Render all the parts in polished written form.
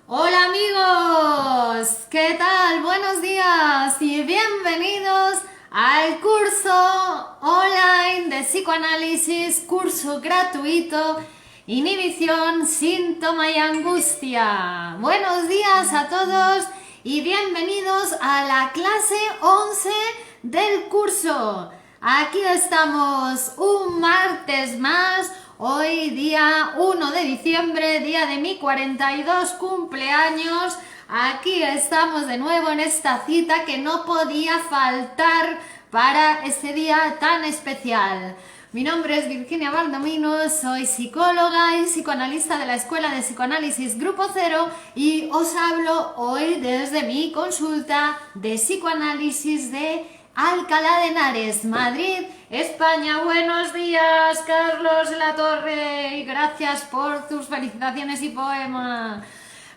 Hola amigos, ¿qué tal? Buenos días y bienvenidos al curso online de psicoanálisis, curso gratuito, Inhibición, Síntoma y Angustia. Buenos días a todos y bienvenidos a la clase 11 del curso. Aquí estamos un martes más. Hoy día 1 de diciembre, día de mi 42 cumpleaños. Aquí estamos de nuevo en esta cita que no podía faltar para este día tan especial. Mi nombre es Virginia Baldomino, soy psicóloga y psicoanalista de la Escuela de Psicoanálisis Grupo Cero y os hablo hoy desde mi consulta de psicoanálisis de Alcalá de Henares, Madrid, España. Buenos días, Carlos de la Torre, y gracias por tus felicitaciones y poema.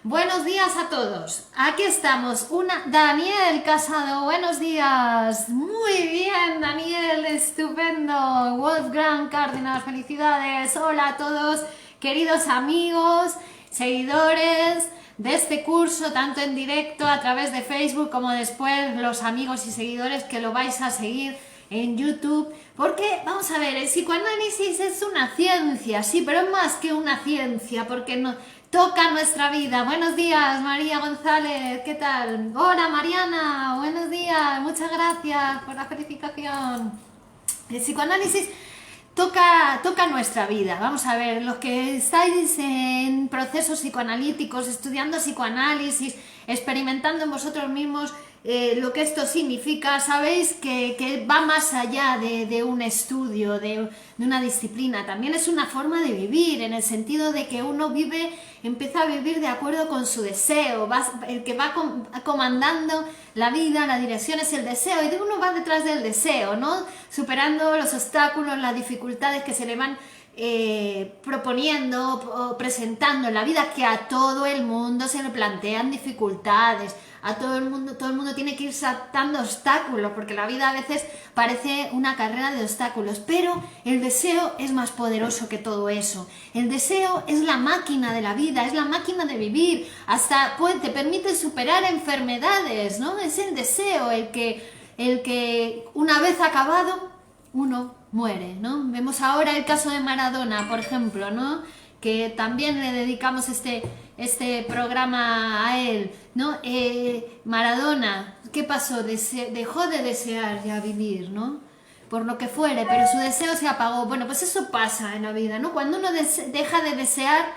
Buenos días a todos. Aquí estamos, Daniel Casado, buenos días. Muy bien, Daniel, estupendo. Wolfgang Cárdenas, felicidades. Hola a todos, queridos amigos, seguidores de este curso, tanto en directo a través de Facebook como después los amigos y seguidores que lo vais a seguir en YouTube, porque vamos a ver, el psicoanálisis es una ciencia, sí, pero es más que una ciencia, porque no, toca nuestra vida. Buenos días, María González, ¿qué tal? Hola, Mariana, buenos días, muchas gracias por la felicitación. El psicoanálisis toca nuestra vida. Vamos a ver, los que estáis en procesos psicoanalíticos, estudiando psicoanálisis, experimentando en vosotros mismos lo que esto significa, sabéis que va más allá de un estudio, de una disciplina. También es una forma de vivir, en el sentido de que uno empieza a vivir de acuerdo con su deseo. El que va comandando la vida, la dirección es el deseo, y uno va detrás del deseo, ¿no? Superando los obstáculos, las dificultades que se le van proponiendo o presentando en la vida, que a todo el mundo se le plantean dificultades, a todo el mundo tiene que ir saltando obstáculos, porque la vida a veces parece una carrera de obstáculos, pero el deseo es más poderoso que todo eso. El deseo es la máquina de la vida, es la máquina de vivir, hasta te permite superar enfermedades, ¿no? Es el deseo el que una vez acabado uno muere, ¿no? Vemos ahora el caso de Maradona, por ejemplo, ¿no? Que también le dedicamos este programa a él, ¿no? Maradona, ¿qué pasó? Dejó de desear ya vivir, ¿no? Por lo que fuere, pero su deseo se apagó. Bueno, pues eso pasa en la vida, ¿no? Cuando uno deja de desear,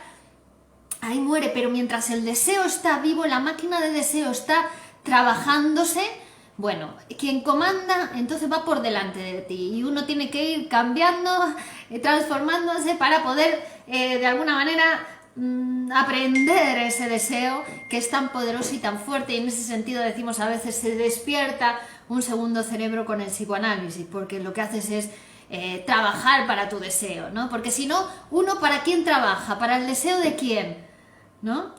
ahí muere, pero mientras el deseo está vivo, la máquina de deseo está trabajándose. Bueno, quien comanda entonces va por delante de ti y uno tiene que ir cambiando, transformándose para poder de alguna manera aprender ese deseo que es tan poderoso y tan fuerte, y en ese sentido decimos a veces se despierta un segundo cerebro con el psicoanálisis, porque lo que haces es trabajar para tu deseo, ¿no? Porque si no, uno ¿para quién trabaja? ¿Para el deseo de quién? ¿No?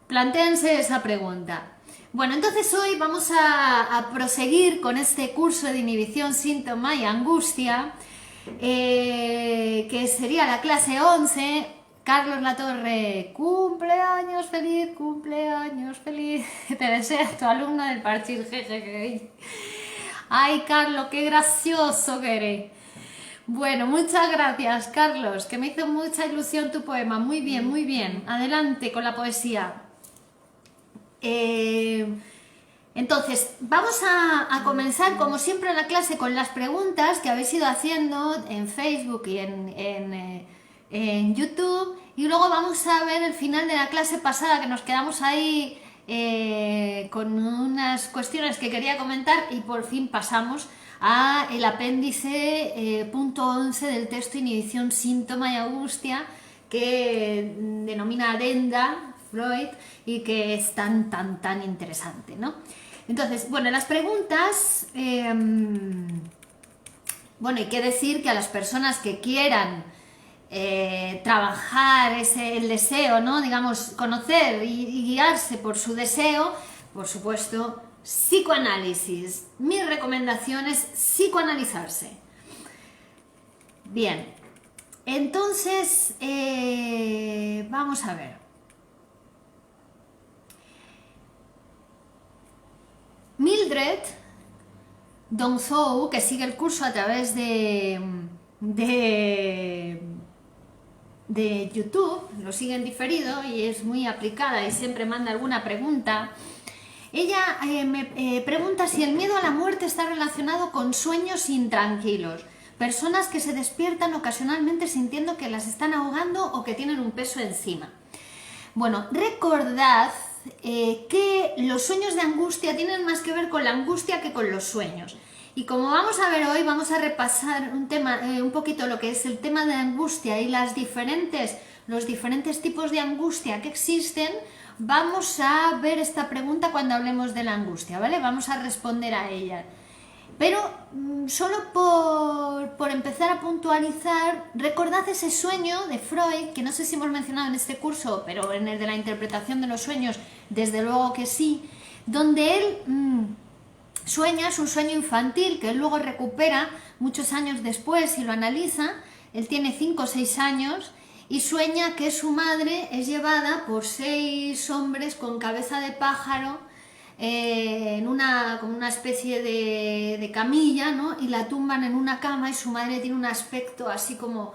Plantéense esa pregunta. Bueno, entonces hoy vamos a proseguir con este curso de inhibición, síntoma y angustia, que sería la clase 11. Carlos Latorre, cumpleaños feliz, te deseo tu alumno del parchís, jejeje. Ay, Carlos, qué gracioso que eres. Bueno, muchas gracias, Carlos, que me hizo mucha ilusión tu poema. Muy bien, muy bien. Adelante con la poesía. Entonces, vamos a comenzar, como siempre, la clase con las preguntas que habéis ido haciendo en Facebook y en YouTube. Y luego vamos a ver el final de la clase pasada, que nos quedamos ahí con unas cuestiones que quería comentar, y por fin pasamos a el apéndice punto 11 del texto Inhibición, Síntoma y Angustia, que denomina Adenda Freud, y que es tan interesante, ¿no? Entonces, bueno, las preguntas, bueno, hay que decir que a las personas que quieran trabajar el deseo, ¿no? Digamos, conocer y guiarse por su deseo, por supuesto, psicoanálisis. Mi recomendación es psicoanalizarse. Bien, entonces, vamos a ver. Mildred Donzou, que sigue el curso a través de YouTube, lo sigue en diferido y es muy aplicada y siempre manda alguna pregunta. Ella me pregunta si el miedo a la muerte está relacionado con sueños intranquilos, personas que se despiertan ocasionalmente sintiendo que las están ahogando o que tienen un peso encima. Bueno, recordad que los sueños de angustia tienen más que ver con la angustia que con los sueños. Y como vamos a ver hoy, vamos a repasar un poquito lo que es el tema de angustia y los diferentes tipos de angustia que existen. Vamos a ver esta pregunta cuando hablemos de la angustia, ¿vale? Vamos a responder a ella. Pero solo por empezar a puntualizar, recordad ese sueño de Freud, que no sé si hemos mencionado en este curso, pero en el de la interpretación de los sueños, desde luego que sí, donde él sueña, es un sueño infantil que él luego recupera muchos años después y lo analiza. Él tiene 5 o 6 años y sueña que su madre es llevada por 6 hombres con cabeza de pájaro como una especie de camilla, ¿no? Y la tumban en una cama y su madre tiene un aspecto así como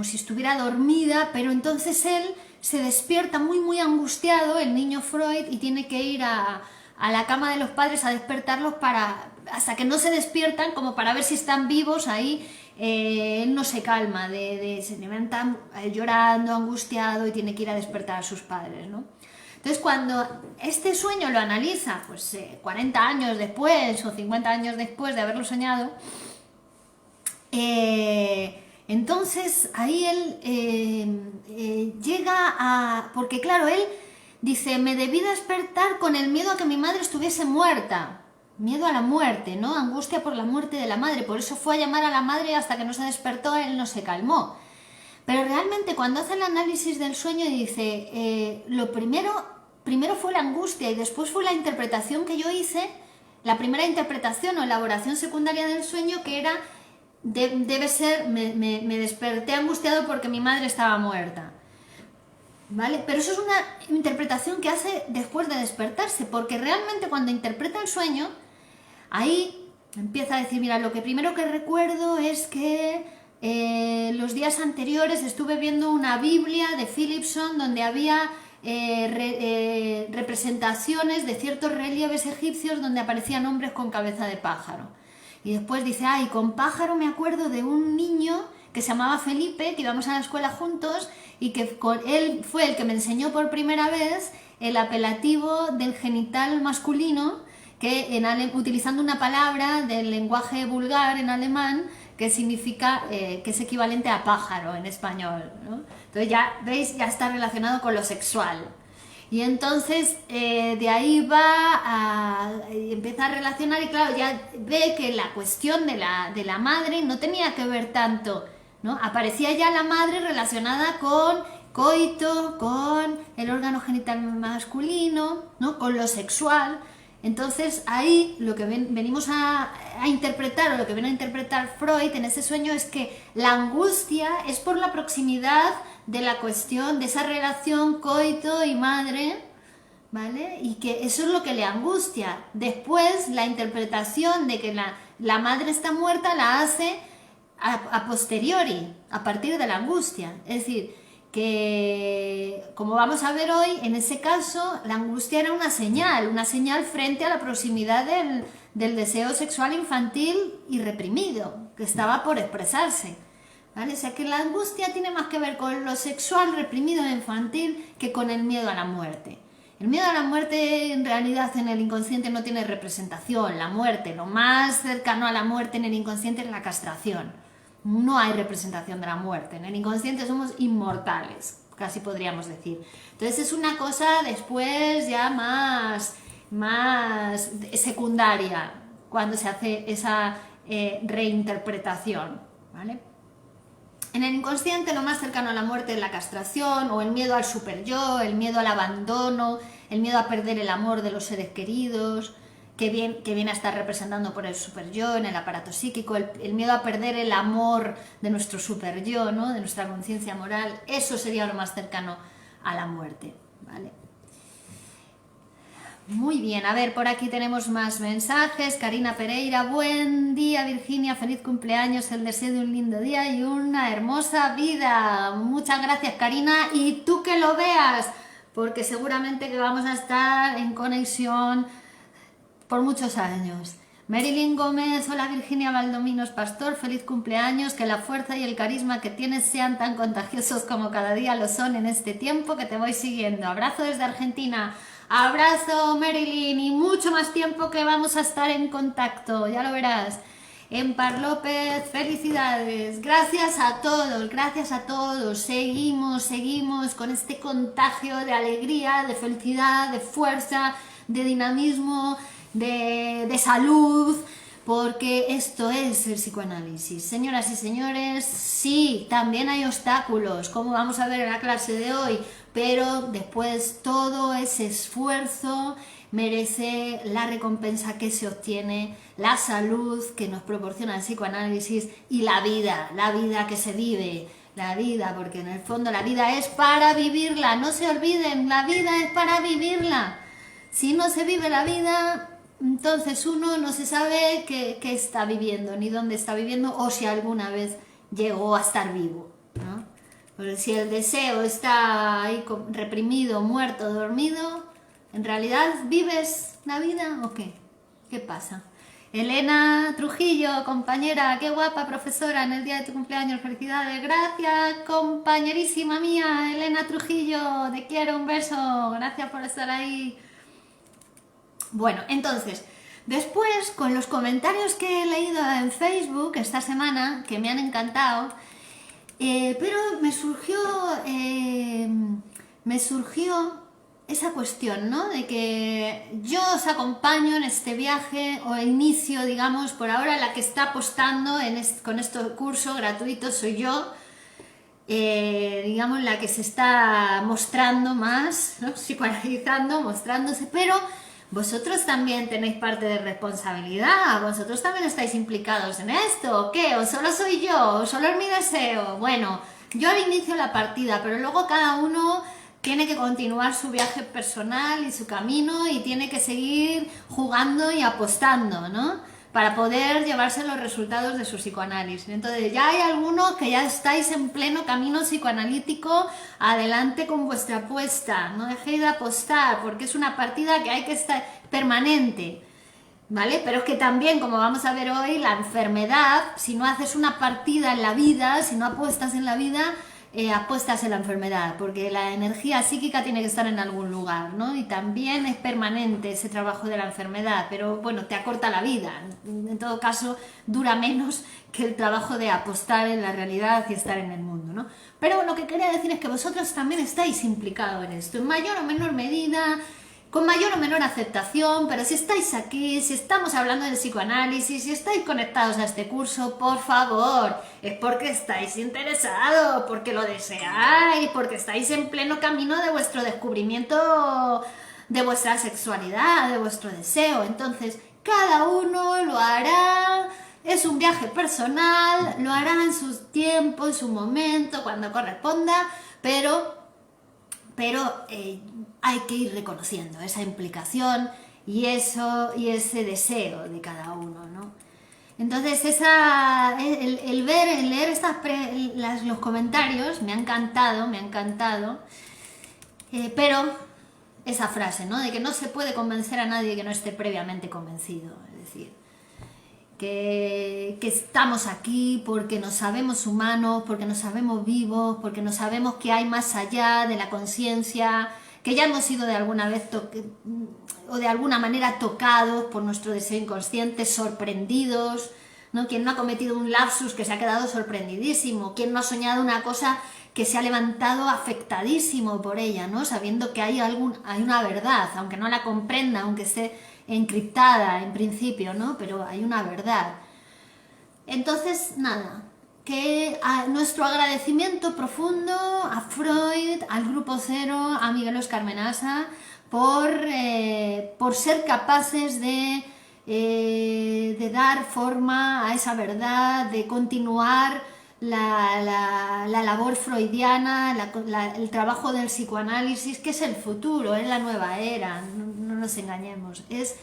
si estuviera dormida, pero entonces él se despierta muy angustiado, el niño Freud, y tiene que ir a la cama de los padres a despertarlos hasta que no se despiertan, como para ver si están vivos ahí. Él no se calma, se levanta llorando, angustiado, y tiene que ir a despertar a sus padres, ¿no? Entonces, cuando este sueño lo analiza, pues 40 años después o 50 años después de haberlo soñado, entonces ahí él llega porque claro, él dice, me debí despertar con el miedo a que mi madre estuviese muerta. Miedo a la muerte, ¿no? Angustia por la muerte de la madre. Por eso fue a llamar a la madre, hasta que no se despertó, él no se calmó. Pero realmente cuando hace el análisis del sueño dice, lo primero fue la angustia y después fue la interpretación que yo hice, la primera interpretación o elaboración secundaria del sueño, que era, debe ser, me desperté angustiado porque mi madre estaba muerta. ¿Vale? Pero eso es una interpretación que hace después de despertarse, porque realmente cuando interpreta el sueño, ahí empieza a decir, mira, lo que primero que recuerdo es que los días anteriores estuve viendo una Biblia de Philipson donde había representaciones de ciertos relieves egipcios donde aparecían hombres con cabeza de pájaro. Y después dice, y con pájaro me acuerdo de un niño que se llamaba Felipe, que íbamos a la escuela juntos, y que él fue el que me enseñó por primera vez el apelativo del genital masculino, que utilizando una palabra del lenguaje vulgar en alemán, que significa, que es equivalente a pájaro en español, ¿no? Entonces ya veis, ya está relacionado con lo sexual. Y entonces de ahí empieza a relacionar, y claro, ya ve que la cuestión de la madre no tenía que ver tanto, ¿no? Aparecía ya la madre relacionada con coito, con el órgano genital masculino, ¿no? Con lo sexual. Entonces ahí lo que venimos a interpretar, o lo que viene a interpretar Freud en ese sueño, es que la angustia es por la proximidad de la cuestión, de esa relación coito y madre, ¿vale? Y que eso es lo que le angustia. Después la interpretación de que la madre está muerta la hace a posteriori, a partir de la angustia. Es decir, que como vamos a ver hoy, en ese caso la angustia era una señal frente a la proximidad del deseo sexual infantil y reprimido, que estaba por expresarse, ¿vale? O sea que la angustia tiene más que ver con lo sexual reprimido e infantil que con el miedo a la muerte. El miedo a la muerte en realidad en el inconsciente no tiene representación. La muerte, lo más cercano a la muerte en el inconsciente es la castración. No hay representación de la muerte. En el inconsciente somos inmortales, casi podríamos decir. Entonces es una cosa después ya más secundaria, cuando se hace esa reinterpretación, ¿vale? En el inconsciente lo más cercano a la muerte es la castración, o el miedo al superyo, el miedo al abandono, el miedo a perder el amor de los seres queridos, que viene a estar representando por el superyo en el aparato psíquico, el miedo a perder el amor de nuestro superyo, ¿no? De nuestra conciencia moral. Eso sería lo más cercano a la muerte, ¿vale? Muy bien, a ver, por aquí tenemos más mensajes. Karina Pereira, buen día Virginia, feliz cumpleaños, el deseo de un lindo día y una hermosa vida. Muchas gracias Karina, y tú que lo veas, porque seguramente que vamos a estar en conexión por muchos años. Marilyn Gómez, hola Virginia Valdominos Pastor, feliz cumpleaños, que la fuerza y el carisma que tienes sean tan contagiosos como cada día lo son en este tiempo que te voy siguiendo. Abrazo desde Argentina, abrazo Marilyn, y mucho más tiempo que vamos a estar en contacto, ya lo verás. Empar López, felicidades, gracias a todos, seguimos con este contagio de alegría, de felicidad, de fuerza, de dinamismo, de salud, porque esto es el psicoanálisis. Señoras y señores, sí, también hay obstáculos, como vamos a ver en la clase de hoy, pero después todo ese esfuerzo merece la recompensa que se obtiene, la salud que nos proporciona el psicoanálisis y la vida que se vive. La vida, porque en el fondo la vida es para vivirla, no se olviden, la vida es para vivirla. Si no se vive la vida, entonces uno no se sabe qué está viviendo, ni dónde está viviendo, o si alguna vez llegó a estar vivo, ¿no? Porque si el deseo está ahí reprimido, muerto, dormido, ¿en realidad vives la vida o qué? ¿Qué pasa? Elena Trujillo, compañera, qué guapa profesora en el día de tu cumpleaños, felicidades, gracias compañerísima mía, Elena Trujillo, te quiero, un beso, gracias por estar ahí. Bueno, entonces, después con los comentarios que he leído en Facebook esta semana, que me han encantado, pero me surgió esa cuestión, ¿no? De que yo os acompaño en este viaje, o inicio, digamos, por ahora la que está apostando con este curso gratuito soy yo, digamos, la que se está mostrando más, ¿no? Psicoanalizando, mostrándose, pero vosotros también tenéis parte de responsabilidad, vosotros también estáis implicados en esto, ¿o qué? ¿O solo soy yo? ¿O solo es mi deseo? Bueno, yo al inicio la partida, pero luego cada uno tiene que continuar su viaje personal y su camino, y tiene que seguir jugando y apostando, ¿no? Para poder llevarse los resultados de su psicoanálisis. Entonces ya hay algunos que ya estáis en pleno camino psicoanalítico, adelante con vuestra apuesta, no dejéis de apostar, porque es una partida que hay que estar permanente, ¿vale? Pero es que también, como vamos a ver hoy, la enfermedad, si no haces una partida en la vida, si no apuestas en la vida, apuestas en la enfermedad, porque la energía psíquica tiene que estar en algún lugar, ¿no? Y también es permanente ese trabajo de la enfermedad, pero bueno, te acorta la vida, en todo caso dura menos que el trabajo de apostar en la realidad y estar en el mundo, ¿no? Pero lo que quería decir es que vosotros también estáis implicados en esto, en mayor o menor medida, con mayor o menor aceptación, pero si estáis aquí, si estamos hablando del psicoanálisis, si estáis conectados a este curso, por favor, es porque estáis interesados, porque lo deseáis, porque estáis en pleno camino de vuestro descubrimiento de vuestra sexualidad, de vuestro deseo. Entonces, cada uno lo hará, es un viaje personal, lo hará en su tiempo, en su momento, cuando corresponda, pero hay que ir reconociendo esa implicación y ese deseo de cada uno, ¿no? Entonces el leer los comentarios me ha encantado, pero esa frase, ¿no? De que no se puede convencer a nadie que no esté previamente convencido, es decir, que estamos aquí porque nos sabemos humanos, porque nos sabemos vivos, porque nos sabemos que hay más allá de la conciencia, que ya hemos sido de alguna vez o de alguna manera tocados por nuestro deseo inconsciente, sorprendidos, ¿no? Quien no ha cometido un lapsus que se ha quedado sorprendidísimo, quien no ha soñado una cosa que se ha levantado afectadísimo por ella, ¿no? Sabiendo que hay una verdad, aunque no la comprenda, aunque esté encriptada en principio, ¿no? Pero hay una verdad. Entonces, nada, que nuestro agradecimiento profundo a Freud, al Grupo Cero, a Miguel Óscar Menasa, por ser capaces de dar forma a esa verdad, de continuar la labor freudiana, el trabajo del psicoanálisis, que es el futuro, es la nueva era. nos engañemos, es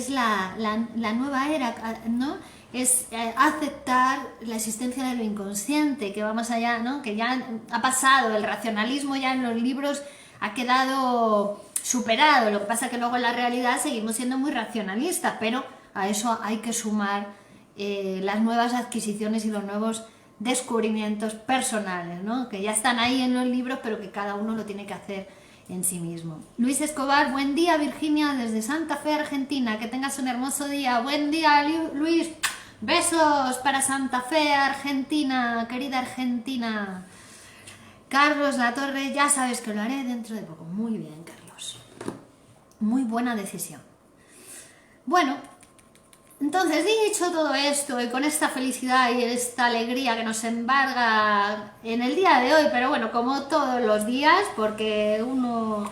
la nueva era, ¿no? Es aceptar la existencia de lo inconsciente, que va más allá, ¿no? Que ya ha pasado, el racionalismo ya en los libros ha quedado superado, lo que pasa es que luego en la realidad seguimos siendo muy racionalistas, pero a eso hay que sumar las nuevas adquisiciones y los nuevos descubrimientos personales, ¿no? Que ya están ahí en los libros, pero que cada uno lo tiene que hacer en sí mismo. Luis Escobar, buen día Virginia desde Santa Fe, Argentina, que tengas un hermoso día. Buen día Luis, besos para Santa Fe, Argentina, querida Argentina. Carlos Latorre, ya sabes que lo haré dentro de poco. Muy bien, Carlos, muy buena decisión. Bueno, entonces, dicho todo esto y con esta felicidad y esta alegría que nos embarga en el día de hoy, pero bueno, como todos los días, porque uno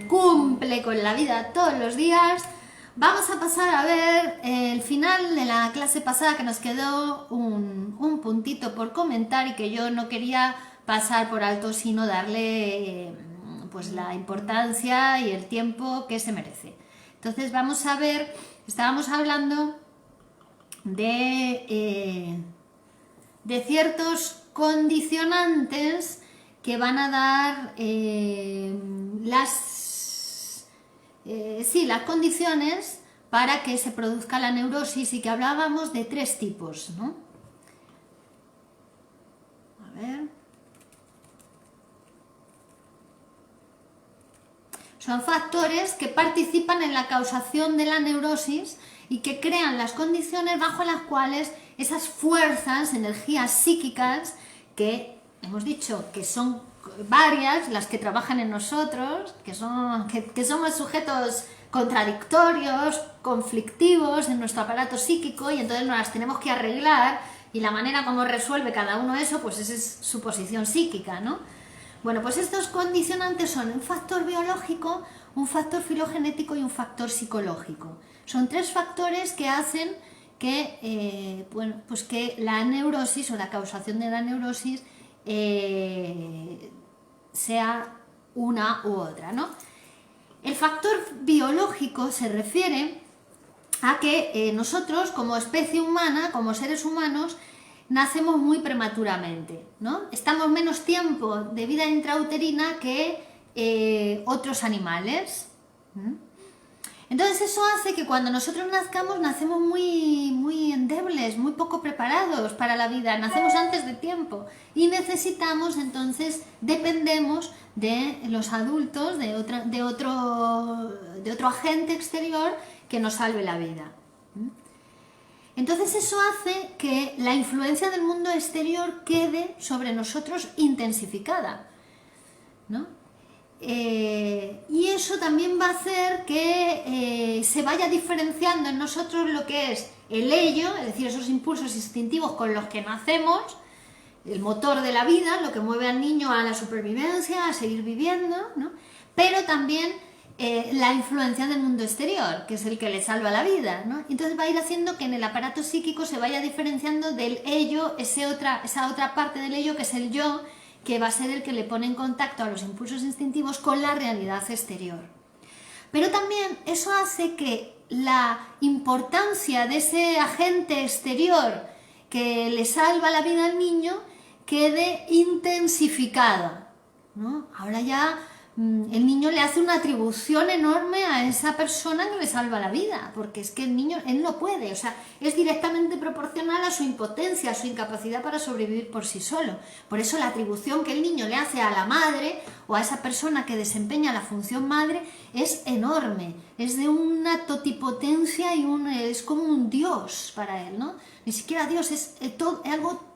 cumple con la vida todos los días, vamos a pasar a ver el final de la clase pasada, que nos quedó un puntito por comentar y que yo no quería pasar por alto, sino darle pues la importancia y el tiempo que se merece. Entonces vamos a ver, estábamos hablando de ciertos condicionantes que van a dar las condiciones para que se produzca la neurosis, y que hablábamos de 3 tipos, ¿no? A ver. Son factores que participan en la causación de la neurosis y que crean las condiciones bajo las cuales esas fuerzas, energías psíquicas, que hemos dicho que son varias las que trabajan en nosotros, que somos sujetos contradictorios, conflictivos en nuestro aparato psíquico, y entonces nos las tenemos que arreglar, y la manera como resuelve cada uno eso, pues esa es su posición psíquica, ¿no? Bueno, pues estos condicionantes son un factor biológico, un factor filogenético y un factor psicológico. Son 3 factores que hacen que, pues que la neurosis o la causación de la neurosis sea una u otra, ¿no? El factor biológico se refiere a que nosotros, como especie humana, como seres humanos, nacemos muy prematuramente, ¿no? Estamos menos tiempo de vida intrauterina que otros animales. Entonces eso hace que cuando nosotros nazcamos, nacemos muy endebles, muy poco preparados para la vida, nacemos antes de tiempo y necesitamos, entonces dependemos de los adultos, de otro agente exterior que nos salve la vida. Entonces eso hace que la influencia del mundo exterior quede sobre nosotros intensificada, ¿no? Y eso también va a hacer que se vaya diferenciando en nosotros lo que es el ello, es decir, esos impulsos instintivos con los que nacemos, el motor de la vida, lo que mueve al niño a la supervivencia, a seguir viviendo, ¿no? Pero también la influencia del mundo exterior, que es el que le salva la vida, ¿no? Entonces va a ir haciendo que en el aparato psíquico se vaya diferenciando del ello, esa otra parte del ello que es el yo, que va a ser el que le pone en contacto a los impulsos instintivos con la realidad exterior. Pero también eso hace que la importancia de ese agente exterior que le salva la vida al niño quede intensificada, ¿no? Ahora ya el niño le hace una atribución enorme a esa persona que le salva la vida, porque es que el niño, él no puede, o sea, es directamente proporcional a su impotencia, a su incapacidad para sobrevivir por sí solo. Por eso la atribución que el niño le hace a la madre o a esa persona que desempeña la función madre es enorme, es de una totipotencia y es como un dios para él, ¿no? Ni siquiera Dios, es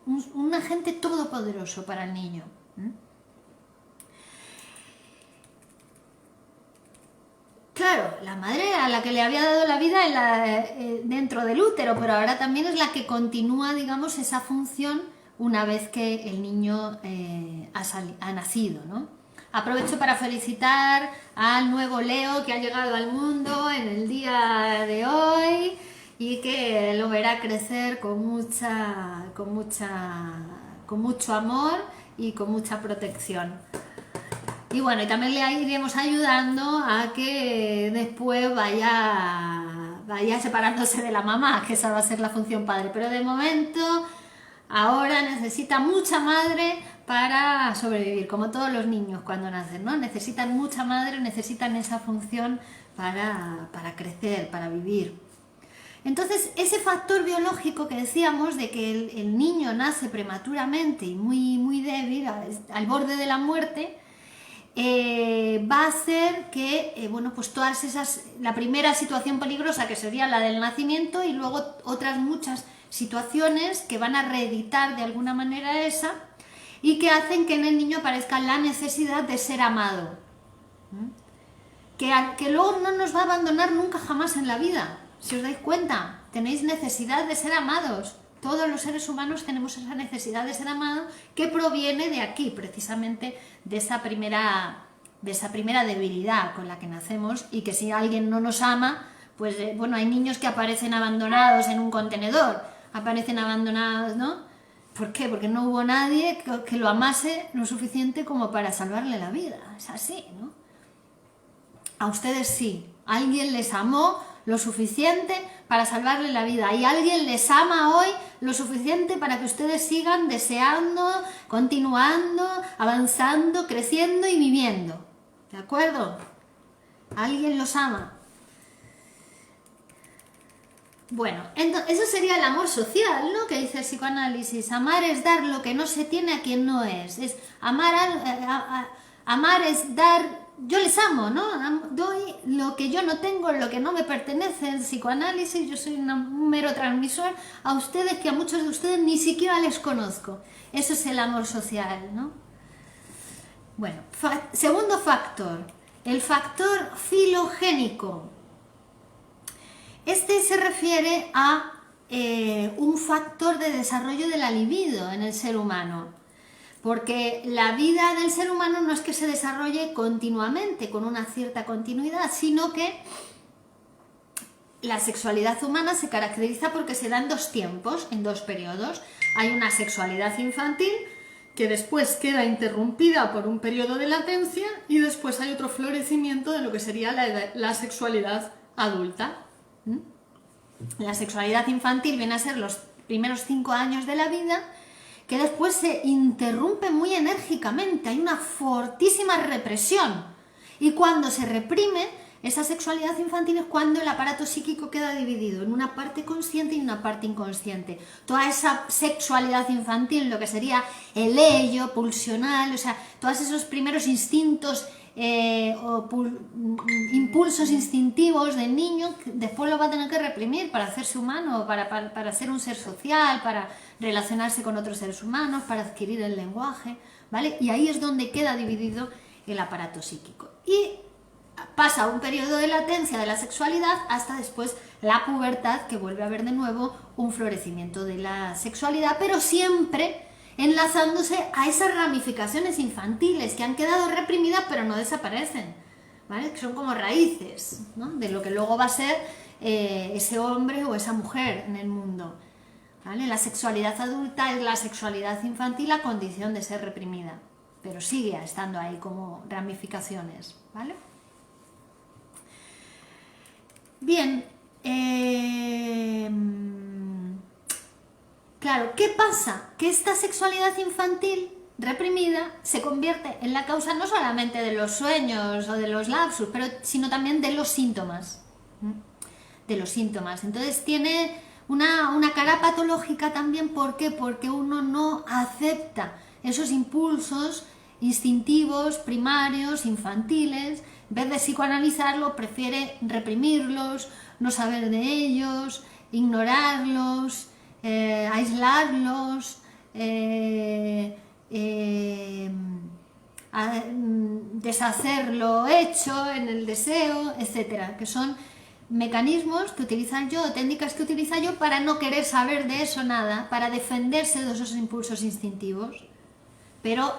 un agente todopoderoso para el niño. Claro, la madre era la que le había dado la vida dentro del útero, pero ahora también es la que continúa, digamos, esa función una vez que el niño ha nacido, ¿no? Aprovecho para felicitar al nuevo Leo que ha llegado al mundo en el día de hoy y que lo verá crecer con mucho amor y con mucha protección. Y bueno, y también le iremos ayudando a que después vaya separándose de la mamá, que esa va a ser la función padre. Pero de momento, ahora necesita mucha madre para sobrevivir, como todos los niños cuando nacen, ¿no? Necesitan mucha madre, necesitan esa función para crecer, para vivir. Entonces, ese factor biológico que decíamos de que el niño nace prematuramente y muy débil, al borde de la muerte, va a hacer que, bueno, pues todas esas, la primera situación peligrosa que sería la del nacimiento y luego otras muchas situaciones que van a reeditar de alguna manera esa y que hacen que en el niño aparezca la necesidad de ser amado. Que luego no nos va a abandonar nunca jamás en la vida. Si os dais cuenta, tenéis necesidad de ser amados. Todos los seres humanos tenemos esa necesidad de ser amados que proviene de aquí, precisamente de esa primera debilidad con la que nacemos y que si alguien no nos ama, pues bueno, hay niños que aparecen abandonados en un contenedor, aparecen abandonados, ¿no? ¿Por qué? Porque no hubo nadie que lo amase lo suficiente como para salvarle la vida. Es así, ¿no? A ustedes sí, alguien les amó lo suficiente para salvarle la vida y alguien les ama hoy lo suficiente para que ustedes sigan deseando, continuando, avanzando, creciendo y viviendo. ¿De acuerdo? Alguien los ama. Bueno, entonces, eso sería el amor social, ¿no? Que dice el psicoanálisis. Amar es dar lo que no se tiene a quien no es. Amar es dar. Yo les amo, ¿no? Doy lo que yo no tengo, lo que no me pertenece. El psicoanálisis, yo soy un mero transmisor a ustedes que a muchos de ustedes ni siquiera les conozco. Eso es el amor social, ¿no? Bueno, segundo factor, el factor filogénico. Este se refiere a un factor de desarrollo de la libido en el ser humano. Porque la vida del ser humano no es que se desarrolle continuamente, con una cierta continuidad, sino que la sexualidad humana se caracteriza porque se da en dos tiempos, en dos periodos. Hay una sexualidad infantil que después queda interrumpida por un periodo de latencia y después hay otro florecimiento de lo que sería la sexualidad adulta. La sexualidad infantil viene a ser los primeros 5 años de la vida, que después se interrumpe muy enérgicamente, hay una fortísima represión. Y cuando se reprime esa sexualidad infantil es cuando el aparato psíquico queda dividido en una parte consciente y una parte inconsciente. Toda esa sexualidad infantil, lo que sería el ello, pulsional, o sea, todos esos primeros instintos impulsos instintivos del niño, después lo va a tener que reprimir para hacerse humano, para ser un ser social, para relacionarse con otros seres humanos, para adquirir el lenguaje, ¿vale? Y ahí es donde queda dividido el aparato psíquico. Y pasa un periodo de latencia de la sexualidad hasta después la pubertad, que vuelve a haber de nuevo un florecimiento de la sexualidad, pero siempre enlazándose a esas ramificaciones infantiles que han quedado reprimidas pero no desaparecen, ¿vale? Que son como raíces, ¿no? De lo que luego va a ser ese hombre o esa mujer en el mundo, ¿vale? La sexualidad adulta es la sexualidad infantil a condición de ser reprimida, pero sigue estando ahí como ramificaciones, ¿vale? Bien, claro, ¿qué pasa? Que esta sexualidad infantil reprimida se convierte en la causa no solamente de los sueños o de los lapsus, sino también de los síntomas. Entonces tiene una cara patológica también. ¿Por qué? Porque uno no acepta esos impulsos instintivos, primarios, infantiles. En vez de psicoanalizarlo, prefiere reprimirlos, no saber de ellos, ignorarlos, aislarlos, deshacer lo hecho en el deseo, etcétera, que son mecanismos que utilizan yo, técnicas que utilizo yo para no querer saber de eso nada, para defenderse de esos impulsos instintivos, pero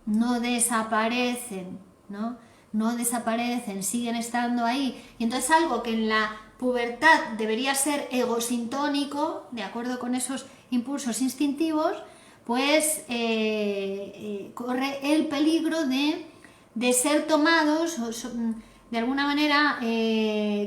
no desaparecen, ¿no? No desaparecen, siguen estando ahí. Y entonces algo que en la pubertad debería ser egosintónico, de acuerdo con esos impulsos instintivos, pues corre el peligro de de ser tomados, de alguna manera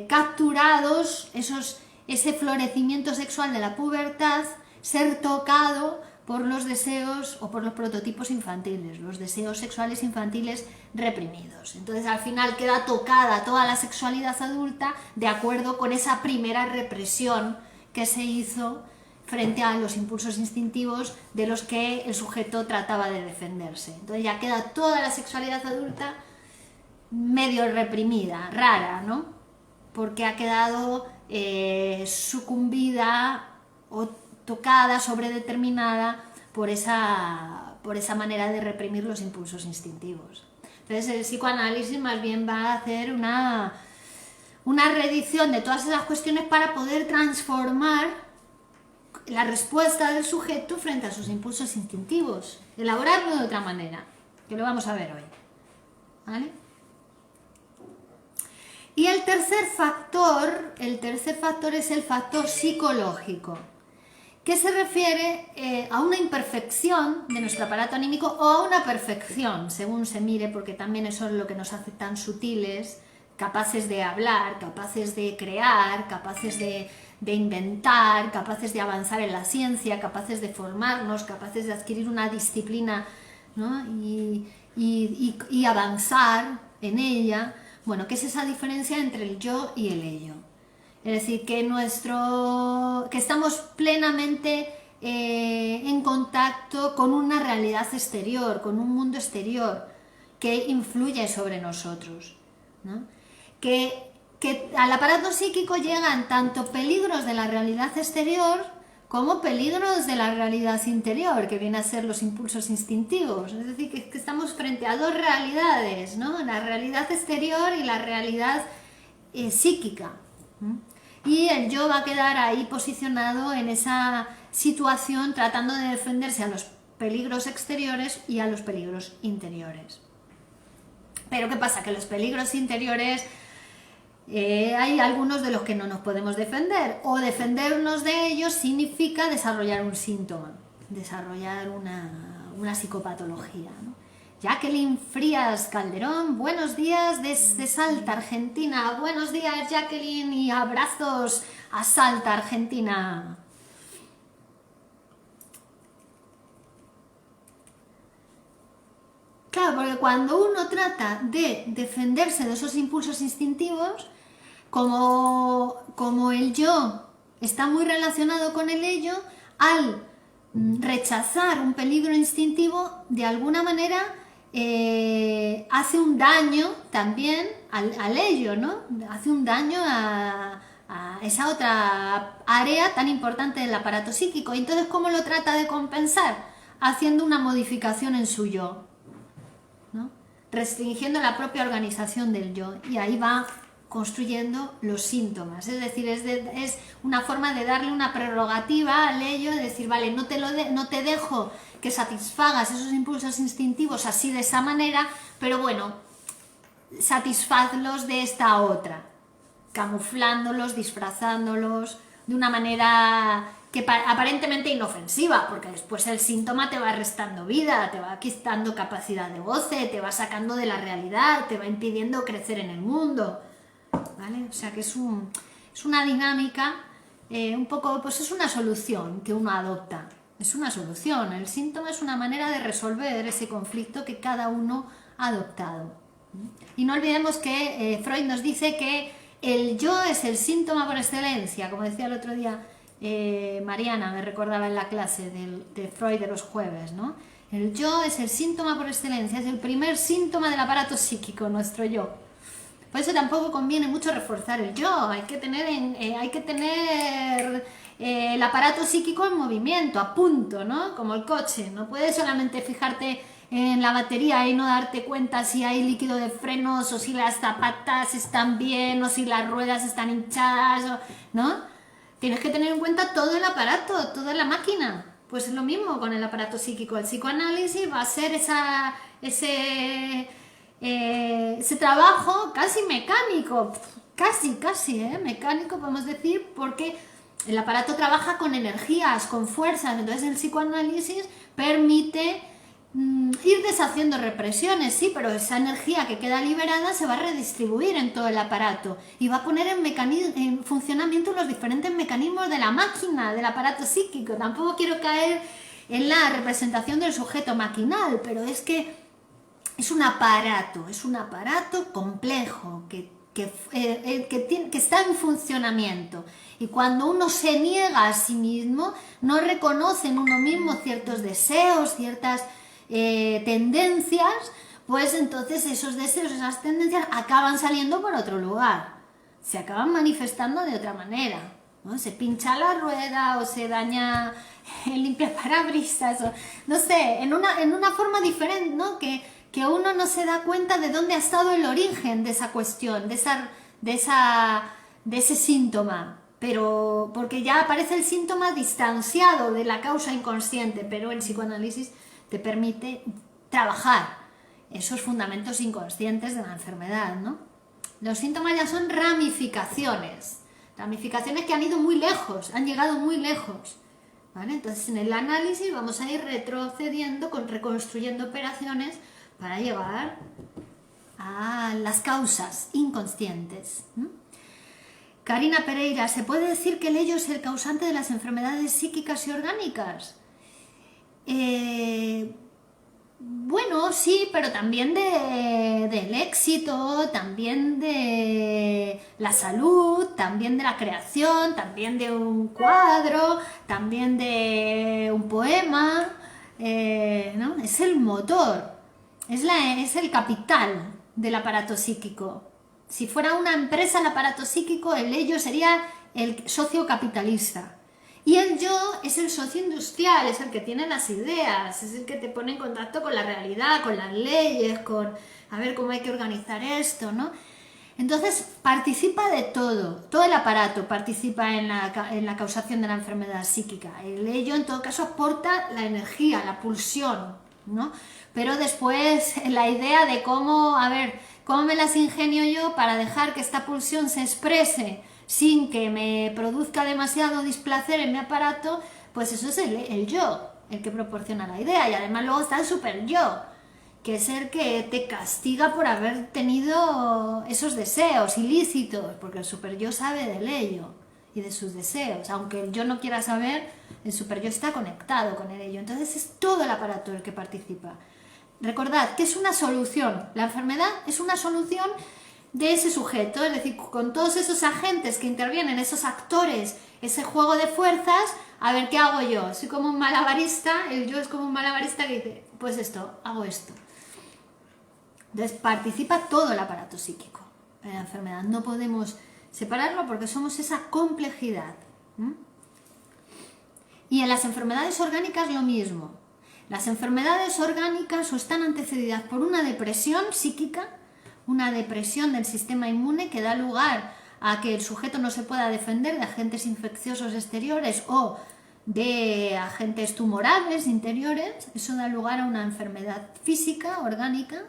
capturados, ese florecimiento sexual de la pubertad, ser tocado por los deseos o por los prototipos infantiles, los deseos sexuales infantiles reprimidos. Entonces al final queda tocada toda la sexualidad adulta de acuerdo con esa primera represión que se hizo frente a los impulsos instintivos de los que el sujeto trataba de defenderse. Entonces ya queda toda la sexualidad adulta medio reprimida, rara, ¿no? Porque ha quedado sucumbida o tocada, sobredeterminada por esa manera de reprimir los impulsos instintivos. Entonces el psicoanálisis más bien va a hacer una reedición de todas esas cuestiones para poder transformar la respuesta del sujeto frente a sus impulsos instintivos, elaborarlo de otra manera, que lo vamos a ver hoy, ¿vale? Y el tercer factor es el factor psicológico, que se refiere a una imperfección de nuestro aparato anímico o a una perfección, según se mire, porque también eso es lo que nos hace tan sutiles, capaces de hablar, capaces de crear, capaces de inventar, capaces de avanzar en la ciencia, capaces de formarnos, capaces de adquirir una disciplina, ¿no? y avanzar en ella. Bueno, ¿qué es esa diferencia entre el yo y el ello? Es decir, que estamos plenamente en contacto con una realidad exterior, con un mundo exterior que influye sobre nosotros, ¿no? Que al aparato psíquico llegan tanto peligros de la realidad exterior como peligros de la realidad interior, que viene a ser los impulsos instintivos. Es decir, que estamos frente a dos realidades, ¿no? La realidad exterior y la realidad psíquica. Y el yo va a quedar ahí posicionado en esa situación tratando de defenderse a los peligros exteriores y a los peligros interiores. Pero ¿qué pasa? Que los peligros interiores hay algunos de los que no nos podemos defender, o defendernos de ellos significa desarrollar un síntoma, desarrollar una psicopatología, ¿no? Jacqueline Frías Calderón, buenos días desde Salta, Argentina. Buenos días, Jacqueline, y abrazos a Salta, Argentina. Claro, porque cuando uno trata de defenderse de esos impulsos instintivos, como el yo está muy relacionado con el ello, al rechazar un peligro instintivo, de alguna manera hace un daño también al ello, ¿no? Hace un daño a esa otra área tan importante del aparato psíquico. Entonces, ¿cómo lo trata de compensar? Haciendo una modificación en su yo, ¿no? Restringiendo la propia organización del yo, y ahí va construyendo los síntomas. Es decir, es una forma de darle una prerrogativa al ello, de decir, vale, no te dejo que satisfagas esos impulsos instintivos así de esa manera, pero bueno, satisfazlos de esta otra, camuflándolos, disfrazándolos de una manera que aparentemente inofensiva, porque después el síntoma te va restando vida, te va quitando capacidad de goce, te va sacando de la realidad, te va impidiendo crecer en el mundo, ¿vale? O sea que es una dinámica, un poco, pues es una solución que uno adopta, es una solución, el síntoma es una manera de resolver ese conflicto que cada uno ha adoptado. Y no olvidemos que Freud nos dice que el yo es el síntoma por excelencia, como decía el otro día Mariana, me recordaba en la clase de Freud de los jueves, ¿no? El yo es el síntoma por excelencia, es el primer síntoma del aparato psíquico, nuestro yo. Por eso tampoco conviene mucho reforzar el yo, hay que tener el aparato psíquico en movimiento, a punto, ¿no? Como el coche, no puedes solamente fijarte en la batería y no darte cuenta si hay líquido de frenos, o si las zapatas están bien, o si las ruedas están hinchadas, ¿no? Tienes que tener en cuenta todo el aparato, toda la máquina. Pues es lo mismo con el aparato psíquico. El psicoanálisis va a ser ese trabajo casi mecánico, casi mecánico podemos decir, porque el aparato trabaja con energías, con fuerzas. Entonces el psicoanálisis permite ir deshaciendo represiones, sí, pero esa energía que queda liberada se va a redistribuir en todo el aparato y va a poner en funcionamiento los diferentes mecanismos de la máquina, del aparato psíquico. Tampoco quiero caer en la representación del sujeto maquinal, pero es que es un aparato complejo que está en funcionamiento. Y cuando uno se niega a sí mismo, no reconoce en uno mismo ciertos deseos, ciertas tendencias, pues entonces esos deseos, esas tendencias acaban saliendo por otro lugar, se acaban manifestando de otra manera, ¿no? Se pincha la rueda o se daña el limpiaparabrisas, o no sé, en una forma diferente, ¿no? Que uno no se da cuenta de dónde ha estado el origen de esa cuestión, de ese síntoma, pero porque ya aparece el síntoma distanciado de la causa inconsciente, pero el psicoanálisis te permite trabajar esos fundamentos inconscientes de la enfermedad, ¿no? Los síntomas ya son ramificaciones que han ido muy lejos, han llegado muy lejos, ¿vale? Entonces en el análisis vamos a ir retrocediendo, reconstruyendo operaciones para llegar a las causas inconscientes. Karina Pereira, ¿se puede decir que el ello es el causante de las enfermedades psíquicas y orgánicas? Bueno, sí, pero también del éxito, también de la salud, también de la creación, también de un cuadro, también de un poema, ¿no? Es el motor, es el capital del aparato psíquico. Si fuera una empresa el aparato psíquico, el ello sería el socio capitalista. Y el yo es el socio industrial, es el que tiene las ideas, es el que te pone en contacto con la realidad, con las leyes, con a ver cómo hay que organizar esto, ¿no? Entonces participa de todo el aparato participa en la causación de la enfermedad psíquica. El ello en todo caso aporta la energía, la pulsión, ¿no? Pero después la idea de cómo me las ingenio yo para dejar que esta pulsión se exprese sin que me produzca demasiado displacer en mi aparato, pues eso es el yo, el que proporciona la idea. Y además luego está el super yo, que es el que te castiga por haber tenido esos deseos ilícitos, porque el super yo sabe del ello y de sus deseos. Aunque el yo no quiera saber, el super yo está conectado con el ello. Entonces es todo el aparato el que participa. Recordad que es una solución, la enfermedad es una solución de ese sujeto, es decir, con todos esos agentes que intervienen, esos actores, ese juego de fuerzas, a ver qué hago yo. Soy como un malabarista, el yo es como un malabarista que dice, pues esto, hago esto. Entonces participa todo el aparato psíquico en la enfermedad, no podemos separarlo porque somos esa complejidad. Y en las enfermedades orgánicas lo mismo. Las enfermedades orgánicas o están antecedidas por una depresión psíquica, una depresión del sistema inmune que da lugar a que el sujeto no se pueda defender de agentes infecciosos exteriores o de agentes tumorales interiores. Eso da lugar a una enfermedad física, orgánica.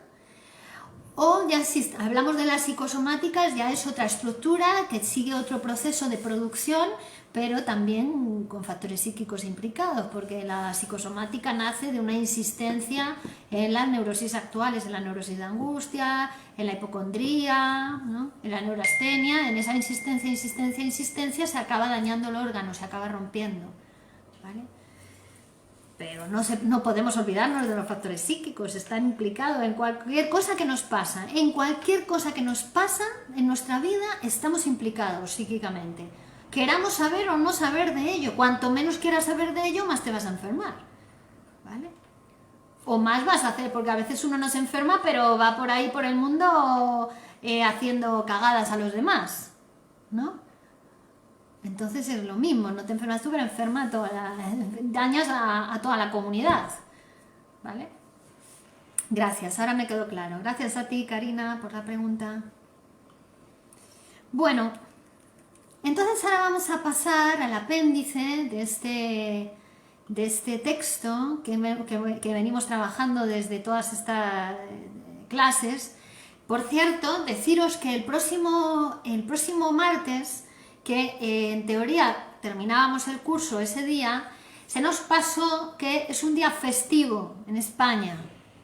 O ya si hablamos de las psicosomáticas, ya es otra estructura que sigue otro proceso de producción, pero también con factores psíquicos implicados, porque la psicosomática nace de una insistencia en las neurosis actuales, en la neurosis de angustia, en la hipocondría, ¿no? En la neurastenia. En esa insistencia se acaba dañando el órgano, se acaba rompiendo, ¿vale? Pero no podemos olvidarnos de los factores psíquicos, están implicados en cualquier cosa que nos pasa. En cualquier cosa que nos pasa en nuestra vida estamos implicados psíquicamente. Queramos saber o no saber de ello. Cuanto menos quieras saber de ello, más te vas a enfermar, ¿vale? O más vas a hacer, porque a veces uno no se enferma, pero va por ahí por el mundo haciendo cagadas a los demás, ¿no? Entonces es lo mismo, no te enfermas tú, pero dañas a toda la comunidad, ¿vale? Gracias, ahora me quedó claro. Gracias a ti, Karina, por la pregunta. Bueno, entonces ahora vamos a pasar al apéndice de este texto que venimos trabajando desde todas estas clases. Por cierto, deciros que el próximo martes, que en teoría terminábamos el curso ese día, se nos pasó que es un día festivo en España,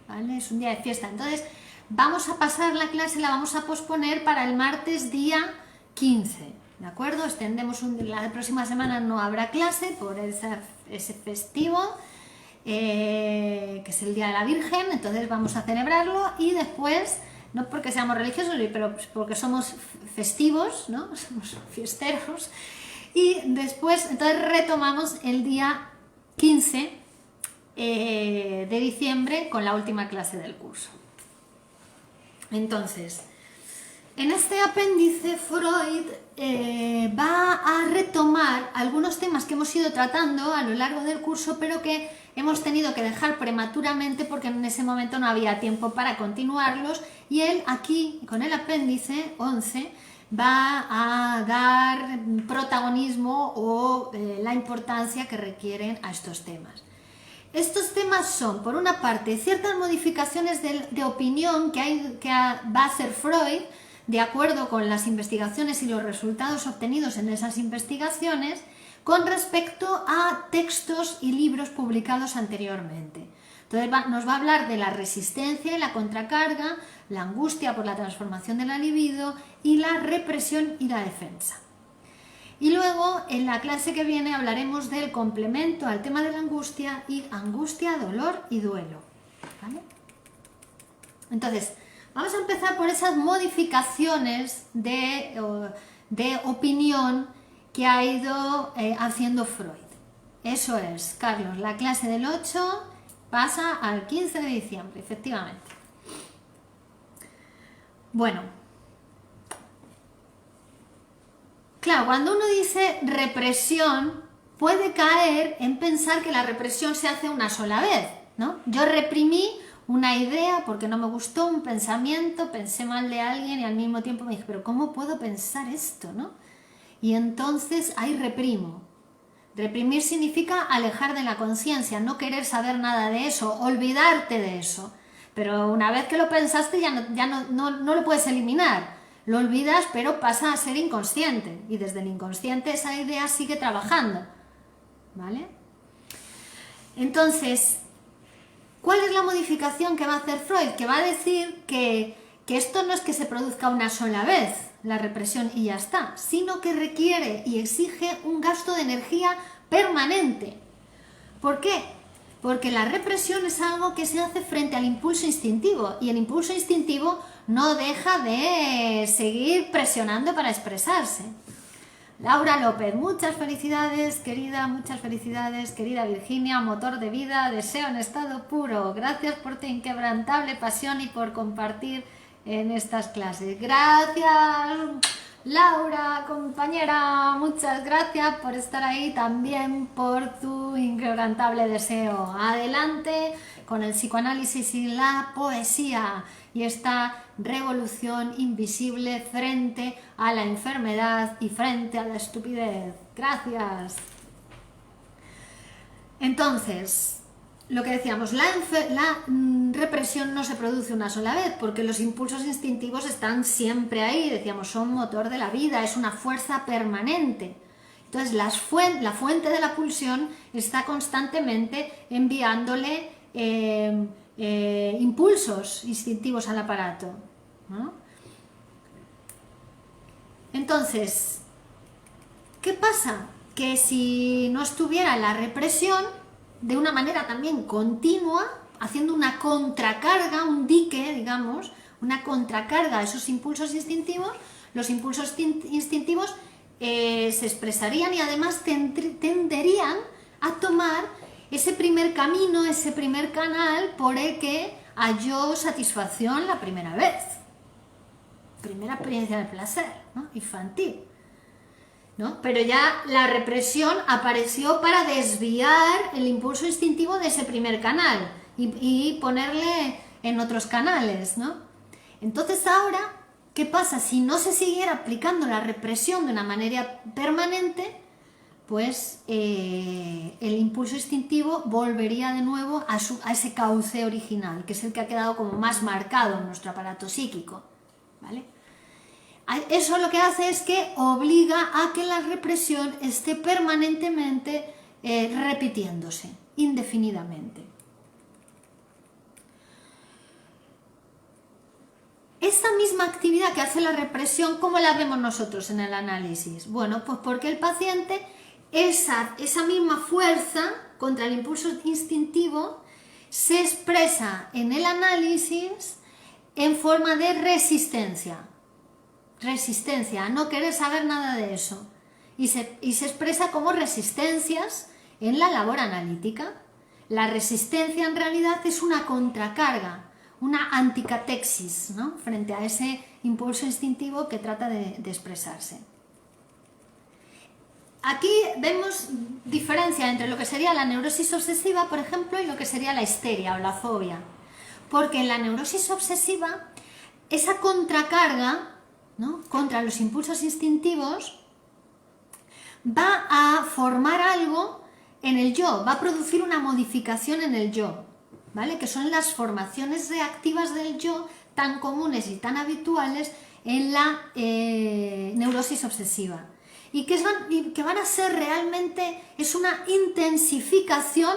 ¿vale? Es un día de fiesta. Entonces, vamos a pasar la clase, la vamos a posponer para el martes día 15, ¿de acuerdo? Extendemos la próxima semana no habrá clase por ese festivo, que es el Día de la Virgen, entonces vamos a celebrarlo y después, no porque seamos religiosos, pero porque somos festivos, ¿no? Somos fiesteros, y después, entonces retomamos el día 15 de diciembre con la última clase del curso. Entonces, en este apéndice Freud va a retomar algunos temas que hemos ido tratando a lo largo del curso, pero que hemos tenido que dejar prematuramente porque en ese momento no había tiempo para continuarlos, y él aquí, con el apéndice 11, va a dar protagonismo o la importancia que requieren a estos temas. Estos temas son, por una parte, ciertas modificaciones de opinión que va a hacer Freud de acuerdo con las investigaciones y los resultados obtenidos en esas investigaciones con respecto a textos y libros publicados anteriormente. Entonces nos va a hablar de la resistencia y la contracarga, la angustia por la transformación de la libido y la represión y la defensa. Y luego, en la clase que viene, hablaremos del complemento al tema de la angustia y angustia, dolor y duelo, ¿vale? Entonces, vamos a empezar por esas modificaciones de opinión que ha ido haciendo Freud. Eso es, Carlos, la clase del 8 pasa al 15 de diciembre, efectivamente. Bueno, claro, cuando uno dice represión, puede caer en pensar que la represión se hace una sola vez, ¿no? Yo reprimí una idea porque no me gustó, un pensamiento, pensé mal de alguien y al mismo tiempo me dije, pero ¿cómo puedo pensar esto, no? Y entonces ahí reprimo. Reprimir significa alejar de la conciencia, no querer saber nada de eso, olvidarte de eso. Pero una vez que lo pensaste ya no lo puedes eliminar. Lo olvidas, pero pasa a ser inconsciente. Y desde el inconsciente esa idea sigue trabajando, ¿vale? Entonces, ¿cuál es la modificación que va a hacer Freud? Que va a decir que esto no es que se produzca una sola vez, la represión y ya está, sino que requiere y exige un gasto de energía permanente. ¿Por qué? Porque la represión es algo que se hace frente al impulso instintivo, y el impulso instintivo no deja de seguir presionando para expresarse. Laura López, muchas felicidades, querida Virginia, motor de vida, deseo en estado puro. Gracias por tu inquebrantable pasión y por compartir en estas clases. Gracias, Laura, compañera, muchas gracias por estar ahí, también por tu inquebrantable deseo. Adelante con el psicoanálisis y la poesía y esta revolución invisible frente a la enfermedad y frente a la estupidez. Gracias. Entonces, lo que decíamos, la represión no se produce una sola vez, porque los impulsos instintivos están siempre ahí, decíamos, son motor de la vida, es una fuerza permanente. Entonces, la fuente de la pulsión está constantemente enviándole impulsos instintivos al aparato, ¿no? Entonces, ¿qué pasa? Que si no estuviera la represión, de una manera también continua, haciendo una contracarga, un dique, digamos, una contracarga a esos impulsos instintivos, los impulsos instintivos se expresarían y además tenderían a tomar ese primer camino, ese primer canal por el que halló satisfacción la primera vez. Primera experiencia de placer, ¿no? Infantil, ¿no? Pero ya la represión apareció para desviar el impulso instintivo de ese primer canal y ponerle en otros canales, ¿no? Entonces ahora, ¿qué pasa? Si no se siguiera aplicando la represión de una manera permanente, pues el impulso instintivo volvería de nuevo a ese cauce original, que es el que ha quedado como más marcado en nuestro aparato psíquico, ¿vale? Eso lo que hace es que obliga a que la represión esté permanentemente repitiéndose indefinidamente. Esta misma actividad que hace la represión, ¿cómo la vemos nosotros en el análisis? Bueno, pues porque el paciente, esa misma fuerza contra el impulso instintivo se expresa en el análisis en forma de resistencia a no querer saber nada de eso, y se expresa como resistencias en la labor analítica. La resistencia en realidad es una contracarga, una anticatexis, ¿no?, frente a ese impulso instintivo que trata de expresarse. Aquí vemos diferencia entre lo que sería la neurosis obsesiva, por ejemplo, y lo que sería la histeria o la fobia. Porque en la neurosis obsesiva, esa contracarga, ¿no?, contra los impulsos instintivos va a formar algo en el yo, va a producir una modificación en el yo, ¿vale?, que son las formaciones reactivas del yo tan comunes y tan habituales en la neurosis obsesiva, y que van a ser realmente, es una intensificación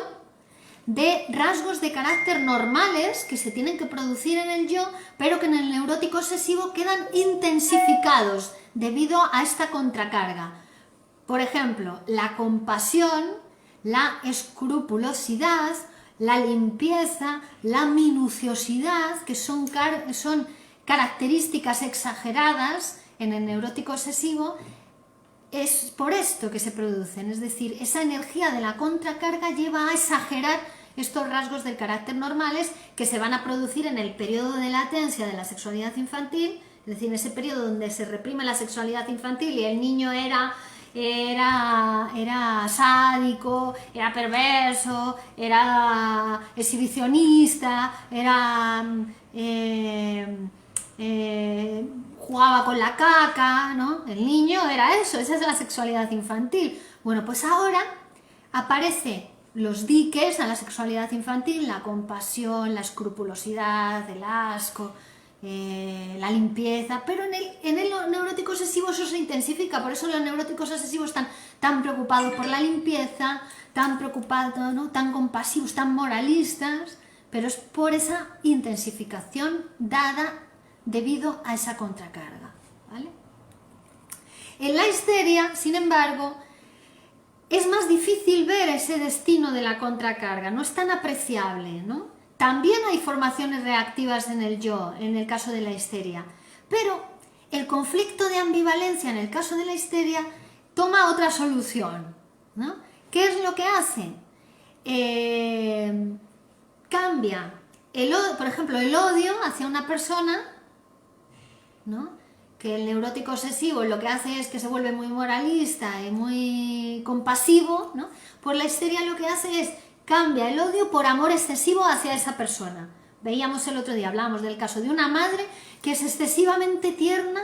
de rasgos de carácter normales que se tienen que producir en el yo, pero que en el neurótico obsesivo quedan intensificados debido a esta contracarga. Por ejemplo, la compasión, la escrupulosidad, la limpieza, la minuciosidad, que son características exageradas en el neurótico obsesivo. Es por esto que se producen, es decir, esa energía de la contracarga lleva a exagerar estos rasgos del carácter normales que se van a producir en el periodo de latencia de la sexualidad infantil, es decir, en ese periodo donde se reprime la sexualidad infantil y el niño era sádico, era perverso, era exhibicionista, jugaba con la caca, ¿no? El niño era eso, esa es la sexualidad infantil. Bueno, pues ahora aparecen los diques a la sexualidad infantil, la compasión, la escrupulosidad, el asco, la limpieza, pero en el neurótico obsesivo eso se intensifica. Por eso los neuróticos obsesivos están tan preocupados por la limpieza, tan preocupados, ¿no?, tan compasivos, tan moralistas, pero es por esa intensificación dada debido a esa contracarga, ¿vale? En la histeria, sin embargo, es más difícil ver ese destino de la contracarga, no es tan apreciable, ¿no? También hay formaciones reactivas en el yo, en el caso de la histeria, pero el conflicto de ambivalencia en el caso de la histeria toma otra solución, ¿no? ¿Qué es lo que hace? Cambia, por ejemplo, el odio hacia una persona, ¿no?, que el neurótico obsesivo lo que hace es que se vuelve muy moralista y muy compasivo, ¿no? Pues la histeria lo que hace es cambia el odio por amor excesivo hacia esa persona. Veíamos el otro día, hablábamos del caso de una madre que es excesivamente tierna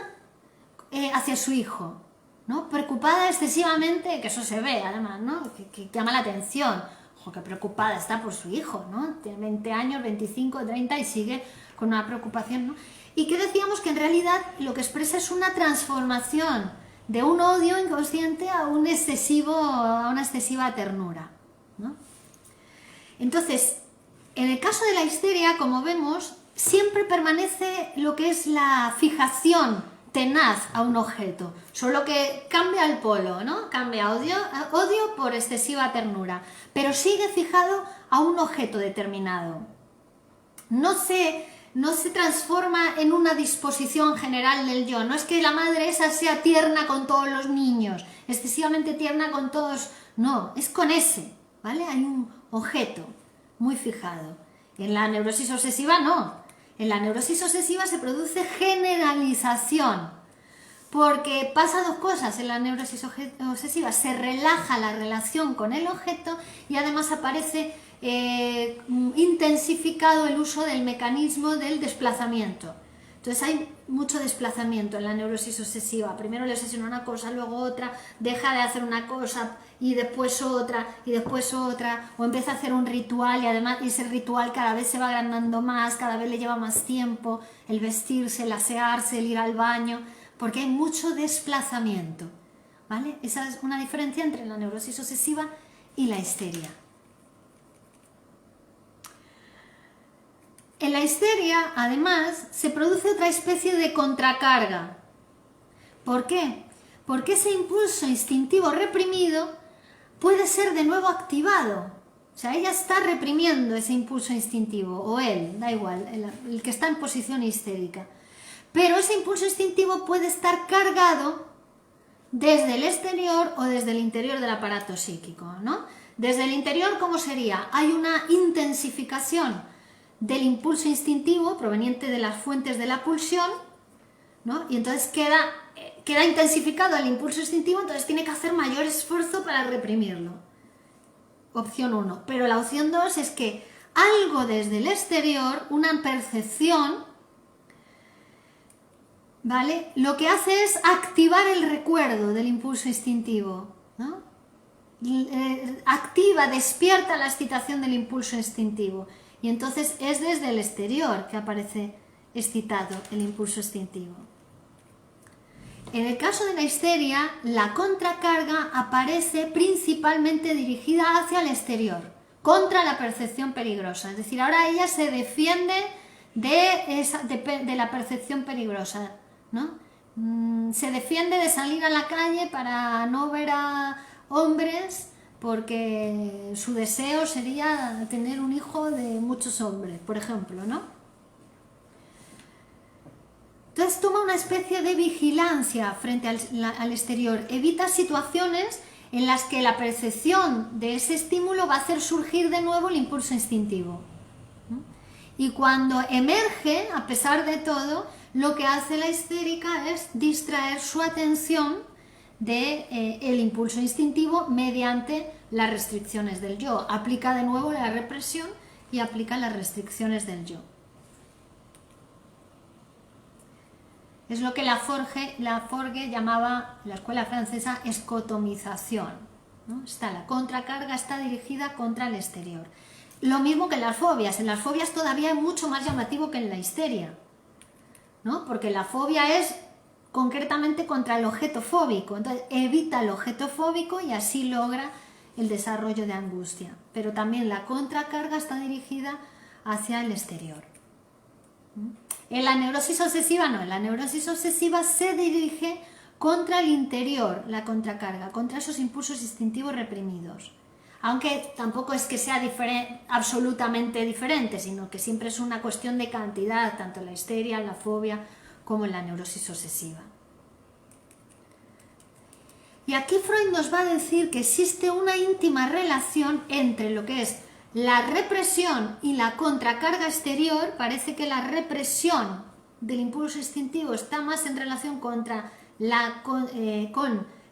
hacia su hijo, ¿no?, preocupada excesivamente, que eso se ve además, ¿no?, que llama la atención. Ojo, qué preocupada está por su hijo, ¿no? Tiene 20 años, 25, 30 y sigue con una preocupación, ¿no? Y que decíamos que en realidad lo que expresa es una transformación de un odio inconsciente a una excesiva ternura, ¿no? Entonces, en el caso de la histeria, como vemos, siempre permanece lo que es la fijación tenaz a un objeto, solo que cambia el polo, ¿no? Cambia odio por excesiva ternura, pero sigue fijado a un objeto determinado. No se transforma en una disposición general del yo, no es que la madre esa sea tierna con todos los niños, excesivamente tierna con todos, no, es con ese, ¿vale? Hay un objeto muy fijado. En la neurosis obsesiva no. En la neurosis obsesiva se produce generalización, porque pasa dos cosas en la neurosis obsesiva: se relaja la relación con el objeto y además aparece intensificado el uso del mecanismo del desplazamiento. Entonces hay mucho desplazamiento en la neurosis obsesiva. Primero le obsesiona una cosa, luego otra, deja de hacer una cosa y después otra, o empieza a hacer un ritual y además ese ritual cada vez se va agrandando más, cada vez le lleva más tiempo, el vestirse, el asearse, el ir al baño, porque hay mucho desplazamiento, ¿vale? Esa es una diferencia entre la neurosis obsesiva y la histeria. En la histeria, además, se produce otra especie de contracarga. ¿Por qué? Porque ese impulso instintivo reprimido puede ser de nuevo activado. O sea, ella está reprimiendo ese impulso instintivo, o él, da igual, el que está en posición histérica. Pero ese impulso instintivo puede estar cargado desde el exterior o desde el interior del aparato psíquico, ¿no? Desde el interior, ¿cómo sería? Hay una intensificación del impulso instintivo proveniente de las fuentes de la pulsión, ¿no? Y entonces queda intensificado el impulso instintivo, entonces tiene que hacer mayor esfuerzo para reprimirlo. Opción 1. Pero la opción 2 es que algo desde el exterior, una percepción, ¿vale? Lo que hace es activar el recuerdo del impulso instintivo, ¿no? Activa, despierta la excitación del impulso instintivo. Y entonces es desde el exterior que aparece excitado el impulso instintivo. En el caso de la histeria, la contracarga aparece principalmente dirigida hacia el exterior, contra la percepción peligrosa. Es decir, ahora ella se defiende de la percepción peligrosa, ¿no? Se defiende de salir a la calle para no ver a hombres, porque su deseo sería tener un hijo de muchos hombres, por ejemplo, ¿no? Entonces toma una especie de vigilancia frente al exterior, evita situaciones en las que la percepción de ese estímulo va a hacer surgir de nuevo el impulso instintivo. Y cuando emerge, a pesar de todo, lo que hace la histérica es distraer su atención del impulso instintivo mediante las restricciones del yo. Aplica de nuevo la represión y aplica las restricciones del yo. Es lo que la Forgue llamaba, la escuela francesa, escotomización, ¿no? La contracarga está dirigida contra el exterior. Lo mismo que en las fobias. En las fobias todavía es mucho más llamativo que en la histeria, ¿no? Porque la fobia es concretamente contra el objeto fóbico. Entonces evita el objeto fóbico y así logra el desarrollo de angustia. Pero también la contracarga está dirigida hacia el exterior. En la neurosis obsesiva no, en la neurosis obsesiva se dirige contra el interior, la contracarga, contra esos impulsos instintivos reprimidos. Aunque tampoco es que sea absolutamente diferente, sino que siempre es una cuestión de cantidad, tanto en la histeria, en la fobia, como en la neurosis obsesiva. Y aquí Freud nos va a decir que existe una íntima relación entre lo que es la represión y la contracarga exterior. Parece que la represión del impulso instintivo está más en relación con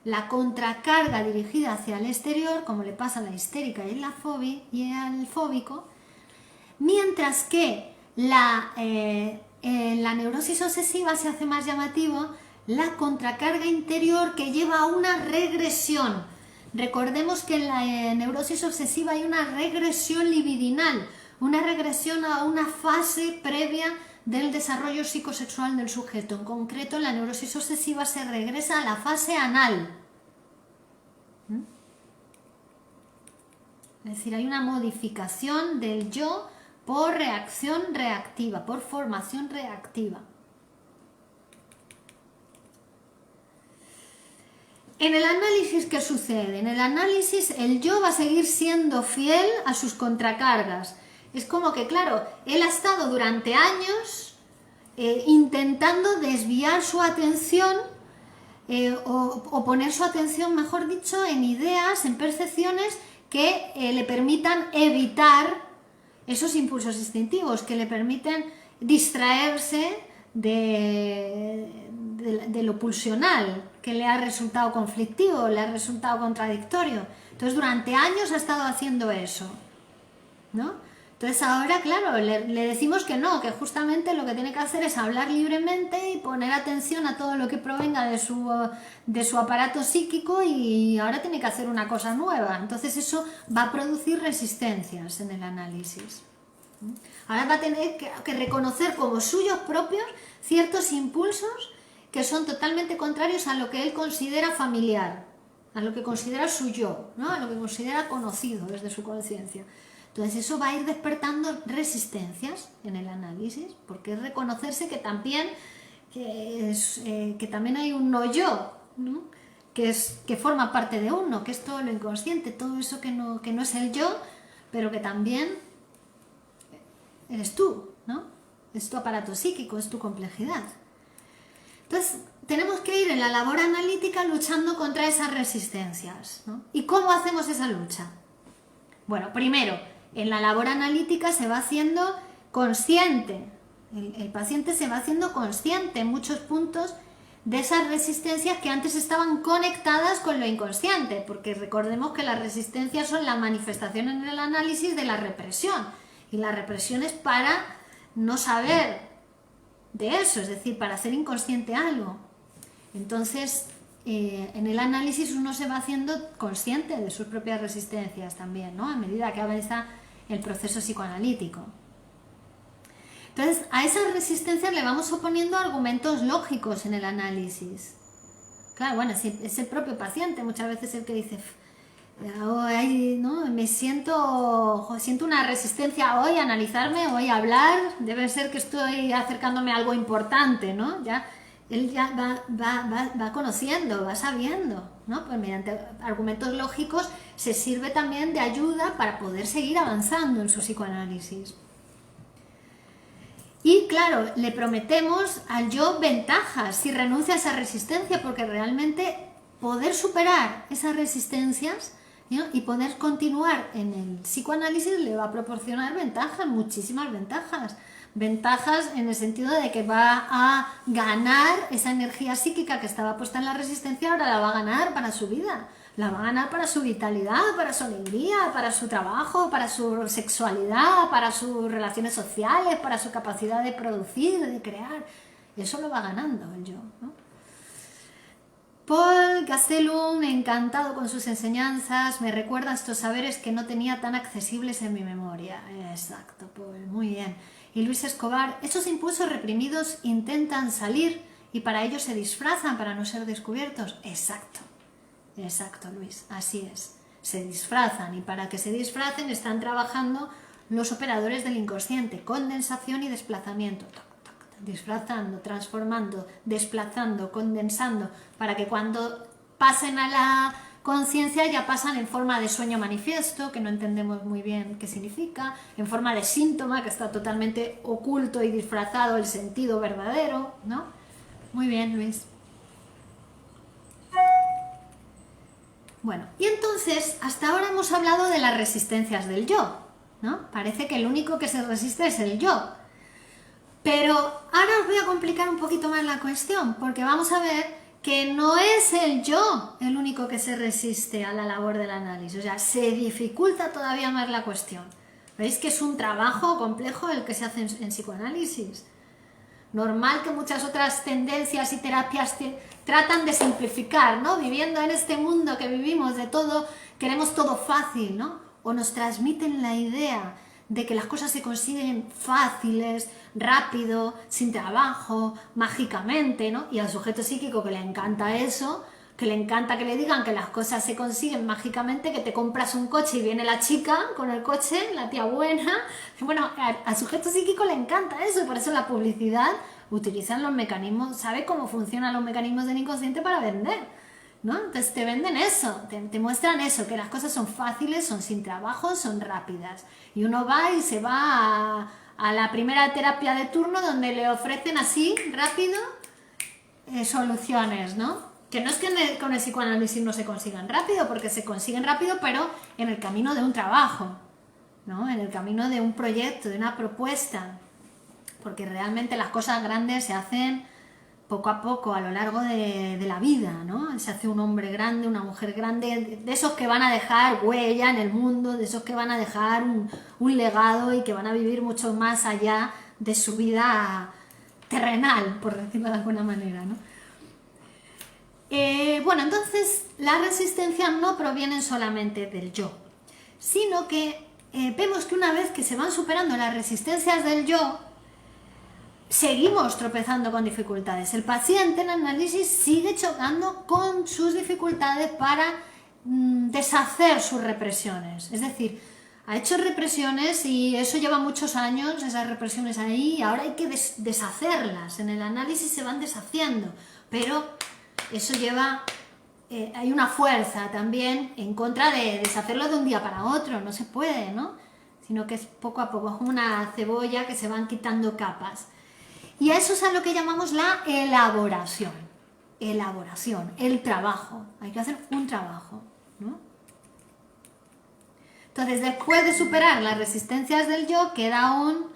la contracarga dirigida hacia el exterior, como le pasa a la histérica y al fóbico, mientras que en la neurosis obsesiva se hace más llamativo la contracarga interior, que lleva a una regresión. Recordemos que en la neurosis obsesiva hay una regresión libidinal, una regresión a una fase previa del desarrollo psicosexual del sujeto. En concreto, en la neurosis obsesiva se regresa a la fase anal. Es decir, hay una modificación del yo por reacción reactiva, por formación reactiva. En el análisis, ¿qué sucede? En el análisis el yo va a seguir siendo fiel a sus contracargas. Es como que, claro, él ha estado durante años intentando desviar su atención o poner su atención, mejor dicho, en ideas, en percepciones que le permitan evitar esos impulsos instintivos, que le permiten distraerse de lo pulsional, que le ha resultado conflictivo, le ha resultado contradictorio. Entonces durante años ha estado haciendo eso, ¿no? Entonces ahora, claro, le decimos que no, que justamente lo que tiene que hacer es hablar libremente y poner atención a todo lo que provenga de su aparato psíquico, y ahora tiene que hacer una cosa nueva. Entonces eso va a producir resistencias en el análisis. Ahora va a tener que reconocer como suyos propios ciertos impulsos que son totalmente contrarios a lo que él considera familiar, a lo que considera su yo, ¿no? A lo que considera conocido desde su conciencia. Entonces eso va a ir despertando resistencias en el análisis, porque es reconocerse que también, que también hay un no yo, ¿no? Que forma parte de uno, que es todo lo inconsciente, todo eso que no es el yo, pero que también eres tú, ¿no? Es tu aparato psíquico, es tu complejidad. Entonces, tenemos que ir en la labor analítica luchando contra esas resistencias, ¿no? ¿Y cómo hacemos esa lucha? Bueno, primero, en la labor analítica se va haciendo consciente, el paciente se va haciendo consciente en muchos puntos de esas resistencias que antes estaban conectadas con lo inconsciente, porque recordemos que las resistencias son la manifestación en el análisis de la represión, y la represión es para no saber de eso, es decir, para hacer inconsciente algo. Entonces, en el análisis uno se va haciendo consciente de sus propias resistencias también, ¿no? A medida que avanza el proceso psicoanalítico. Entonces, a esas resistencias le vamos oponiendo argumentos lógicos en el análisis. Claro, bueno, es el propio paciente muchas veces el que dice, hoy, ¿no? Siento una resistencia hoy a analizarme, hoy a hablar, debe ser que estoy acercándome a algo importante, ¿no? Ya, él ya va conociendo, va sabiendo, ¿no? Pues mediante argumentos lógicos se sirve también de ayuda para poder seguir avanzando en su psicoanálisis. Y claro, le prometemos al yo ventajas si renuncia a esa resistencia, porque realmente poder superar esas resistencias, ¿no? Y poder continuar en el psicoanálisis le va a proporcionar ventajas, muchísimas ventajas. Ventajas en el sentido de que va a ganar esa energía psíquica que estaba puesta en la resistencia, ahora la va a ganar para su vida. La va a ganar para su vitalidad, para su alegría, para su trabajo, para su sexualidad, para sus relaciones sociales, para su capacidad de producir, de crear. Eso lo va ganando el yo, ¿no? Paul Gastelum, encantado con sus enseñanzas, me recuerda estos saberes que no tenía tan accesibles en mi memoria. Exacto, Paul, muy bien. Y Luis Escobar, esos impulsos reprimidos intentan salir y para ello se disfrazan para no ser descubiertos. Exacto. Exacto, Luis, así es. Se disfrazan y para que se disfracen están trabajando los operadores del inconsciente, condensación y desplazamiento. Disfrazando, transformando, desplazando, condensando, para que cuando pasen a la conciencia ya pasan en forma de sueño manifiesto, que no entendemos muy bien qué significa, en forma de síntoma, que está totalmente oculto y disfrazado el sentido verdadero, ¿no? Muy bien, Luis. Bueno, y entonces, hasta ahora hemos hablado de las resistencias del yo, ¿no? Parece que el único que se resiste es el yo. Pero ahora os voy a complicar un poquito más la cuestión, porque vamos a ver que no es el yo el único que se resiste a la labor del análisis, o sea, se dificulta todavía más la cuestión. ¿Veis que es un trabajo complejo el que se hace en psicoanálisis? Normal que muchas otras tendencias y terapias tratan de simplificar, ¿no? Viviendo en este mundo que vivimos de todo, queremos todo fácil, ¿no? O nos transmiten la idea de que las cosas se consiguen fáciles, rápido, sin trabajo, mágicamente, ¿no? Y al sujeto psíquico que le encanta eso, que le encanta que le digan que las cosas se consiguen mágicamente, que te compras un coche y viene la chica con el coche, la tía buena. Bueno, al sujeto psíquico le encanta eso, y por eso la publicidad utilizan los mecanismos, sabe cómo funcionan los mecanismos del inconsciente para vender, ¿no? Entonces te venden eso, te muestran eso, que las cosas son fáciles, son sin trabajo, son rápidas. Y uno va y se va a la primera terapia de turno donde le ofrecen así, rápido, soluciones, ¿no? Que no es que con el psicoanálisis no se consigan rápido, porque se consiguen rápido, pero en el camino de un trabajo, ¿no? En el camino de un proyecto, de una propuesta, porque realmente las cosas grandes se hacen poco a poco a lo largo de la vida, ¿no? Se hace un hombre grande, una mujer grande, de esos que van a dejar huella en el mundo, de esos que van a dejar un legado y que van a vivir mucho más allá de su vida terrenal, por decirlo de alguna manera, ¿no? Bueno, entonces las resistencias no provienen solamente del yo, sino que vemos que una vez que se van superando las resistencias del yo, seguimos tropezando con dificultades. El paciente en análisis sigue chocando con sus dificultades para deshacer sus represiones. Es decir, ha hecho represiones y eso lleva muchos años, esas represiones ahí, y ahora hay que deshacerlas. En el análisis se van deshaciendo, pero eso lleva... hay una fuerza también en contra de deshacerlo de un día para otro, no se puede, ¿no? Sino que es poco a poco, es como una cebolla que se van quitando capas. Y a eso es a lo que llamamos la elaboración. Elaboración, el trabajo. Hay que hacer un trabajo, ¿no? Entonces, después de superar las resistencias del yo, queda aún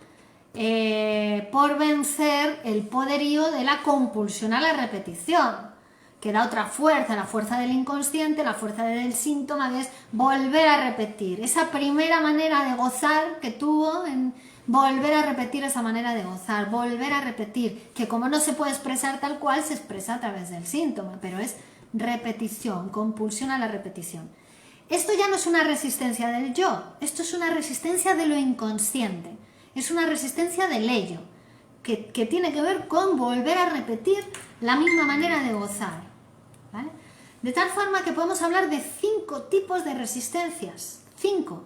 por vencer el poderío de la compulsión a la repetición. Queda otra fuerza, la fuerza del inconsciente, la fuerza del síntoma, que es volver a repetir. Esa primera manera de gozar que tuvo, en volver a repetir esa manera de gozar, volver a repetir, que como no se puede expresar tal cual, se expresa a través del síntoma, pero es repetición, compulsión a la repetición. Esto ya no es una resistencia del yo, esto es una resistencia de lo inconsciente, es una resistencia del ello, que tiene que ver con volver a repetir la misma manera de gozar, ¿vale? De tal forma que podemos hablar de 5 tipos de resistencias, 5.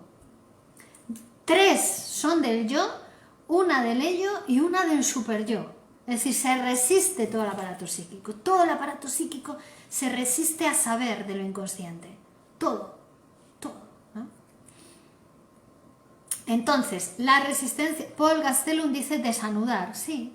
3 son del yo, una del ello y una del superyo. Es decir, se resiste todo el aparato psíquico se resiste a saber de lo inconsciente, todo, ¿no? Entonces, la resistencia, Paul Gastelum dice desanudar, sí.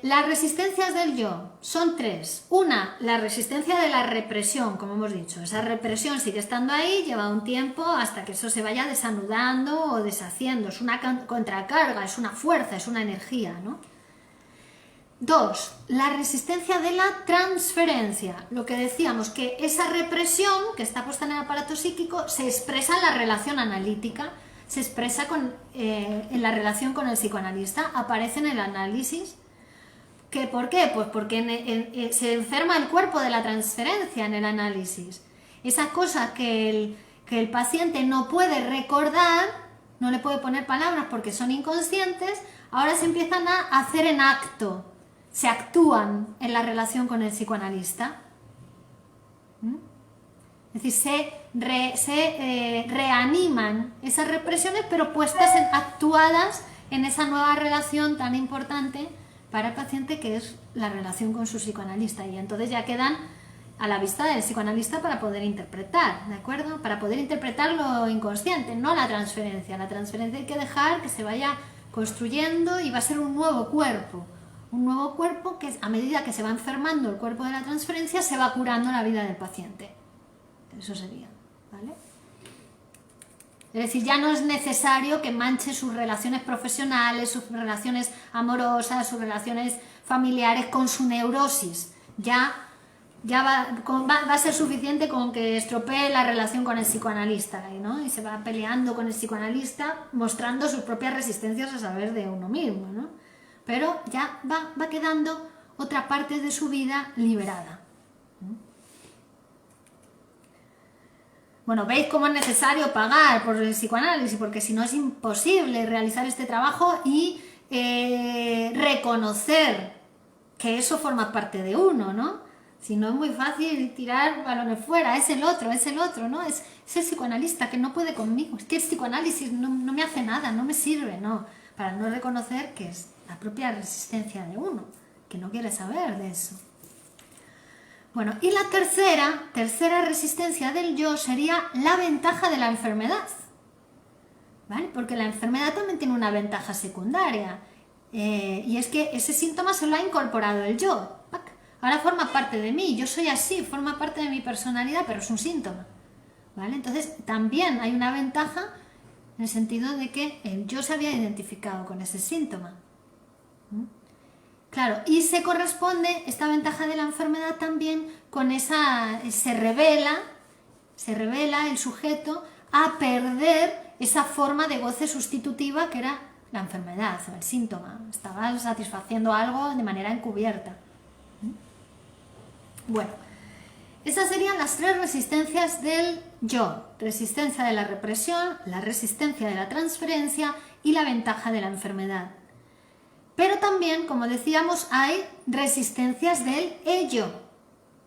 Las resistencias del yo son 3. Una, la resistencia de la represión, como hemos dicho. Esa represión sigue estando ahí, lleva un tiempo hasta que eso se vaya desanudando o deshaciendo. Es una contracarga, es una fuerza, es una energía, ¿no? 2, la resistencia de la transferencia. Lo que decíamos, que esa represión que está puesta en el aparato psíquico se expresa en la relación analítica, se expresa en la relación con el psicoanalista, aparece en el análisis. ¿Por qué? Pues porque se enferma el cuerpo de la transferencia en el análisis. Esas cosas que el paciente no puede recordar, no le puede poner palabras porque son inconscientes, ahora se empiezan a hacer en acto, se actúan en la relación con el psicoanalista. Es decir, se reaniman esas represiones, pero actuadas en esa nueva relación tan importante para el paciente, que es la relación con su psicoanalista. Y entonces ya quedan a la vista del psicoanalista para poder interpretar, ¿de acuerdo? Para poder interpretar lo inconsciente, no la transferencia. La transferencia hay que dejar que se vaya construyendo y va a ser un nuevo cuerpo. Un nuevo cuerpo que, a medida que se va enfermando el cuerpo de la transferencia, se va curando la vida del paciente. Eso sería, ¿vale? Es decir, ya no es necesario que manche sus relaciones profesionales, sus relaciones amorosas, sus relaciones familiares con su neurosis. Ya va a ser suficiente con que estropee la relación con el psicoanalista, ¿no? Y se va peleando con el psicoanalista, mostrando sus propias resistencias a saber de uno mismo, ¿no? Pero ya va quedando otra parte de su vida liberada. Bueno, veis cómo es necesario pagar por el psicoanálisis, porque si no es imposible realizar este trabajo y reconocer que eso forma parte de uno, ¿no? Si no, es muy fácil tirar balones fuera, es el otro, ¿no? Es el psicoanalista que no puede conmigo, es que el psicoanálisis no me hace nada, no me sirve, no, para no reconocer que es la propia resistencia de uno, que no quiere saber de eso. Bueno, y la tercera resistencia del yo sería la ventaja de la enfermedad, ¿vale? Porque la enfermedad también tiene una ventaja secundaria, y es que ese síntoma se lo ha incorporado el yo. Ahora forma parte de mí, yo soy así, forma parte de mi personalidad, pero es un síntoma, ¿vale? Entonces también hay una ventaja en el sentido de que el yo se había identificado con ese síntoma. Claro, y se corresponde esta ventaja de la enfermedad también con se revela el sujeto a perder esa forma de goce sustitutiva que era la enfermedad o el síntoma. Estaba satisfaciendo algo de manera encubierta. Bueno, esas serían las 3 resistencias del yo, resistencia de la represión, la resistencia de la transferencia y la ventaja de la enfermedad. Pero también, como decíamos, hay resistencias del ello,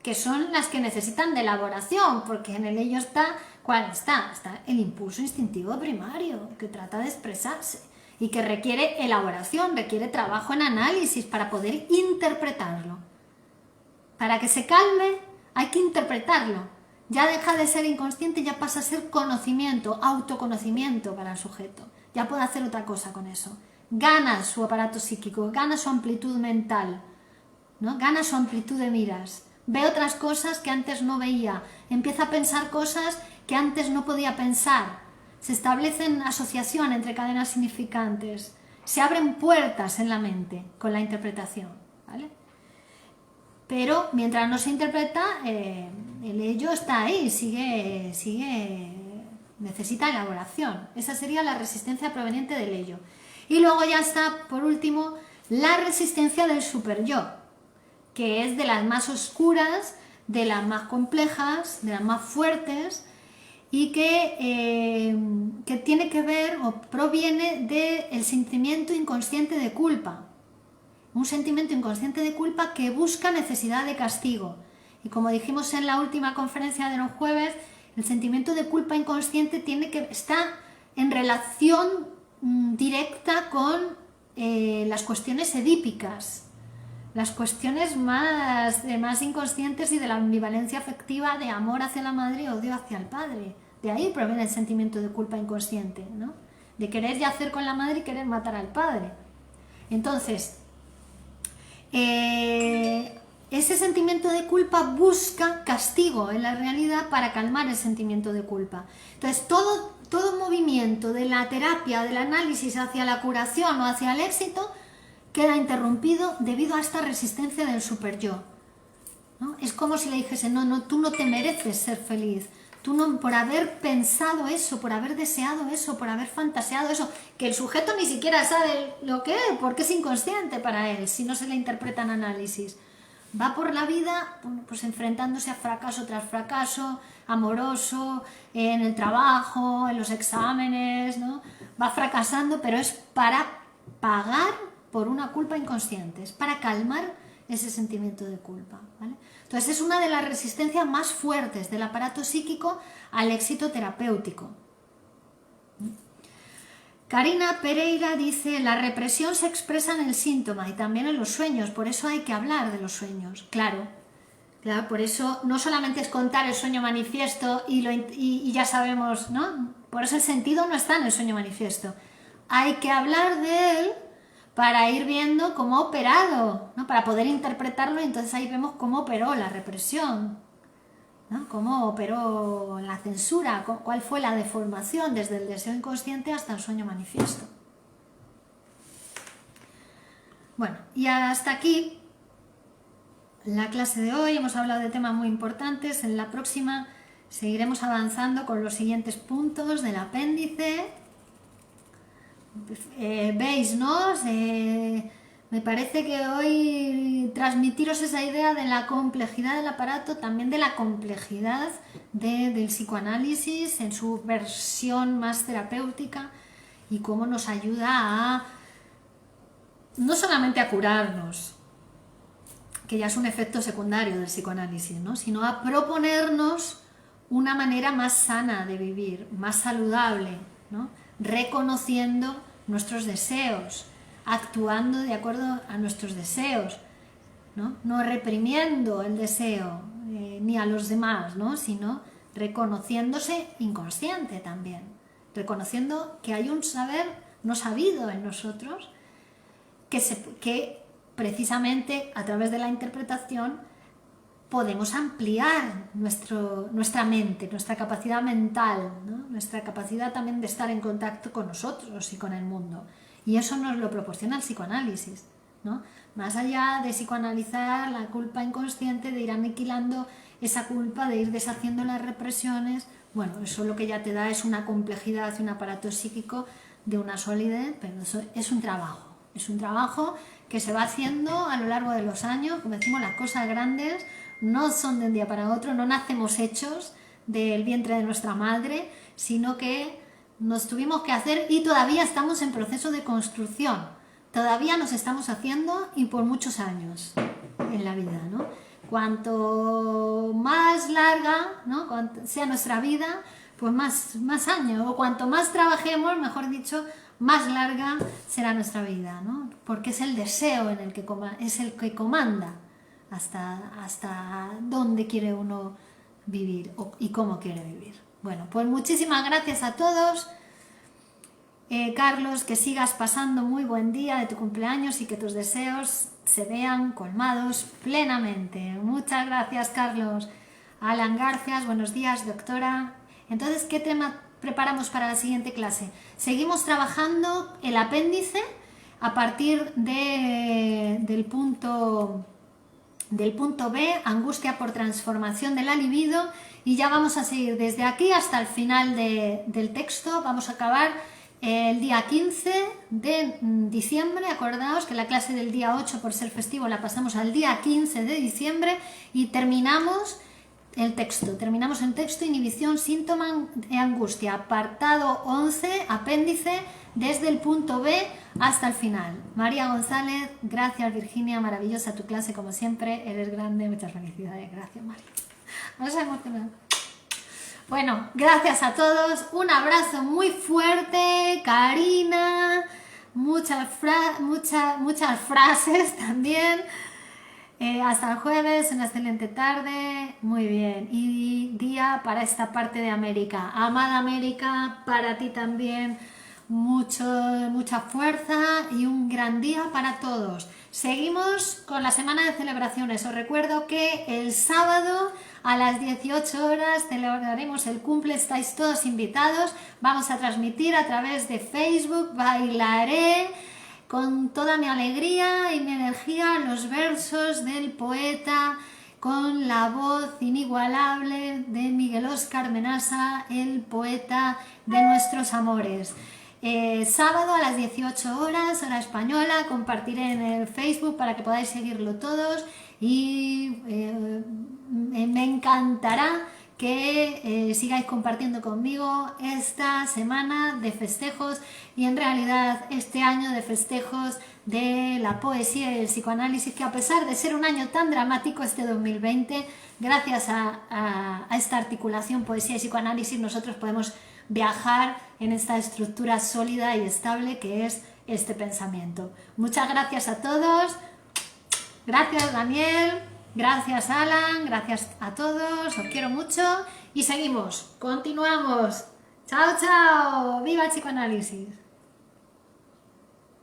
que son las que necesitan de elaboración, porque en el ello está, ¿cuál está? Está el impulso instintivo primario, que trata de expresarse y que requiere elaboración, requiere trabajo en análisis para poder interpretarlo. Para que se calme hay que interpretarlo. Ya deja de ser inconsciente, ya pasa a ser conocimiento, autoconocimiento para el sujeto. Ya puede hacer otra cosa con eso. Gana su aparato psíquico, gana su amplitud mental, ¿no? Gana su amplitud de miras. Ve otras cosas que antes no veía. Empieza a pensar cosas que antes no podía pensar. Se establecen asociaciones entre cadenas significantes. Se abren puertas en la mente con la interpretación, ¿vale? Pero mientras no se interpreta, el ello está ahí, necesita elaboración. Esa sería la resistencia proveniente del ello. Y luego ya está, por último, la resistencia del superyo, que es de las más oscuras, de las más complejas, de las más fuertes, y que tiene que ver o proviene del sentimiento inconsciente de culpa. Un sentimiento inconsciente de culpa que busca necesidad de castigo. Y como dijimos en la última conferencia de los jueves, el sentimiento de culpa inconsciente está en relación directa con las cuestiones edípicas, las cuestiones más inconscientes y de la ambivalencia afectiva de amor hacia la madre y odio hacia el padre. De ahí proviene el sentimiento de culpa inconsciente, ¿no? De querer yacer con la madre y querer matar al padre. Entonces, ese sentimiento de culpa busca castigo en la realidad para calmar el sentimiento de culpa. Entonces, todo movimiento de la terapia, del análisis hacia la curación o hacia el éxito, queda interrumpido debido a esta resistencia del superyo, ¿no? Es como si le dijese, no, tú no te mereces ser feliz. Tú no, por haber pensado eso, por haber deseado eso, por haber fantaseado eso, que el sujeto ni siquiera sabe lo que es, porque es inconsciente para él, si no se le interpreta en análisis. Va por la vida pues enfrentándose a fracaso tras fracaso, amoroso, en el trabajo, en los exámenes, ¿no? Va fracasando, pero es para pagar por una culpa inconsciente, es para calmar ese sentimiento de culpa, ¿vale? Entonces es una de las resistencias más fuertes del aparato psíquico al éxito terapéutico. Karina Pereira dice, la represión se expresa en el síntoma y también en los sueños, por eso hay que hablar de los sueños. Claro, por eso no solamente es contar el sueño manifiesto y ya sabemos, ¿no? Por eso el sentido no está en el sueño manifiesto. Hay que hablar de él para ir viendo cómo ha operado, ¿no? Para poder interpretarlo, y entonces ahí vemos cómo operó la represión, ¿no? Cómo operó la censura, cuál fue la deformación desde el deseo inconsciente hasta el sueño manifiesto. Bueno, y hasta aquí la clase de hoy. Hemos hablado de temas muy importantes. En la próxima seguiremos avanzando con los siguientes puntos del apéndice. Veis, ¿no? Me parece que hoy transmitiros esa idea de la complejidad del aparato, también de la complejidad del psicoanálisis en su versión más terapéutica y cómo nos ayuda no solamente a curarnos, que ya es un efecto secundario del psicoanálisis, ¿no? Sino a proponernos una manera más sana de vivir, más saludable, ¿no? Reconociendo nuestros deseos, actuando de acuerdo a nuestros deseos, no reprimiendo el deseo ni a los demás, ¿no? Sino reconociéndose inconsciente también, reconociendo que hay un saber no sabido en nosotros que precisamente a través de la interpretación podemos ampliar nuestra mente, nuestra capacidad mental, ¿no? Nuestra capacidad también de estar en contacto con nosotros y con el mundo. Y eso nos lo proporciona el psicoanálisis, ¿no? Más allá de psicoanalizar la culpa inconsciente, de ir aniquilando esa culpa, de ir deshaciendo las represiones, bueno, eso lo que ya te da es una complejidad y un aparato psíquico de una solidez, pero eso es un trabajo que se va haciendo a lo largo de los años. Como decimos, las cosas grandes no son de un día para otro, no nacemos hechos, del vientre de nuestra madre, sino que nos tuvimos que hacer y todavía estamos en proceso de construcción. Todavía nos estamos haciendo y por muchos años en la vida, ¿no? Cuanto más larga, ¿no?, sea nuestra vida, pues más años, o cuanto más trabajemos, mejor dicho, más larga será nuestra vida, ¿no? Porque es el deseo en el que es el que comanda hasta dónde quiere uno vivir y cómo quiere vivir. Bueno, pues muchísimas gracias a todos. Carlos, que sigas pasando muy buen día de tu cumpleaños y que tus deseos se vean colmados plenamente. Muchas gracias, Carlos. Alan Garcias, buenos días, doctora. Entonces, ¿qué tema preparamos para la siguiente clase? Seguimos trabajando el apéndice a partir del punto B, angustia por transformación de la libido, y ya vamos a seguir desde aquí hasta el final del texto. Vamos a acabar el día 15 de diciembre. Acordaos que la clase del día 8, por ser festivo, la pasamos al día 15 de diciembre y terminamos el texto, inhibición, síntoma de angustia, apartado 11, apéndice, desde el punto B hasta el final. María González, gracias Virginia, maravillosa tu clase como siempre, eres grande, muchas felicidades, gracias María. Vamos a emocionar. Bueno, gracias a todos, un abrazo muy fuerte, Karina, muchas frases también. Hasta el jueves, una excelente tarde, muy bien, y día para esta parte de América. Amada América, para ti también, mucha fuerza y un gran día para todos. Seguimos con la semana de celebraciones. Os recuerdo que el sábado a las 18 horas celebraremos el cumple, estáis todos invitados. Vamos a transmitir a través de Facebook, bailaré con toda mi alegría y mi energía los versos del poeta con la voz inigualable de Miguel Óscar Menasa, el poeta de nuestros amores. Sábado a las 18 horas, hora española, compartiré en el Facebook para que podáis seguirlo todos y me encantará que sigáis compartiendo conmigo esta semana de festejos y en realidad este año de festejos de la poesía y el psicoanálisis, que a pesar de ser un año tan dramático este 2020, gracias a esta articulación poesía y psicoanálisis nosotros podemos viajar en esta estructura sólida y estable que es este pensamiento. Muchas gracias a todos, gracias Daniel, gracias Alan, gracias a todos, os quiero mucho y seguimos, continuamos. Chao, chao, viva el psicoanálisis.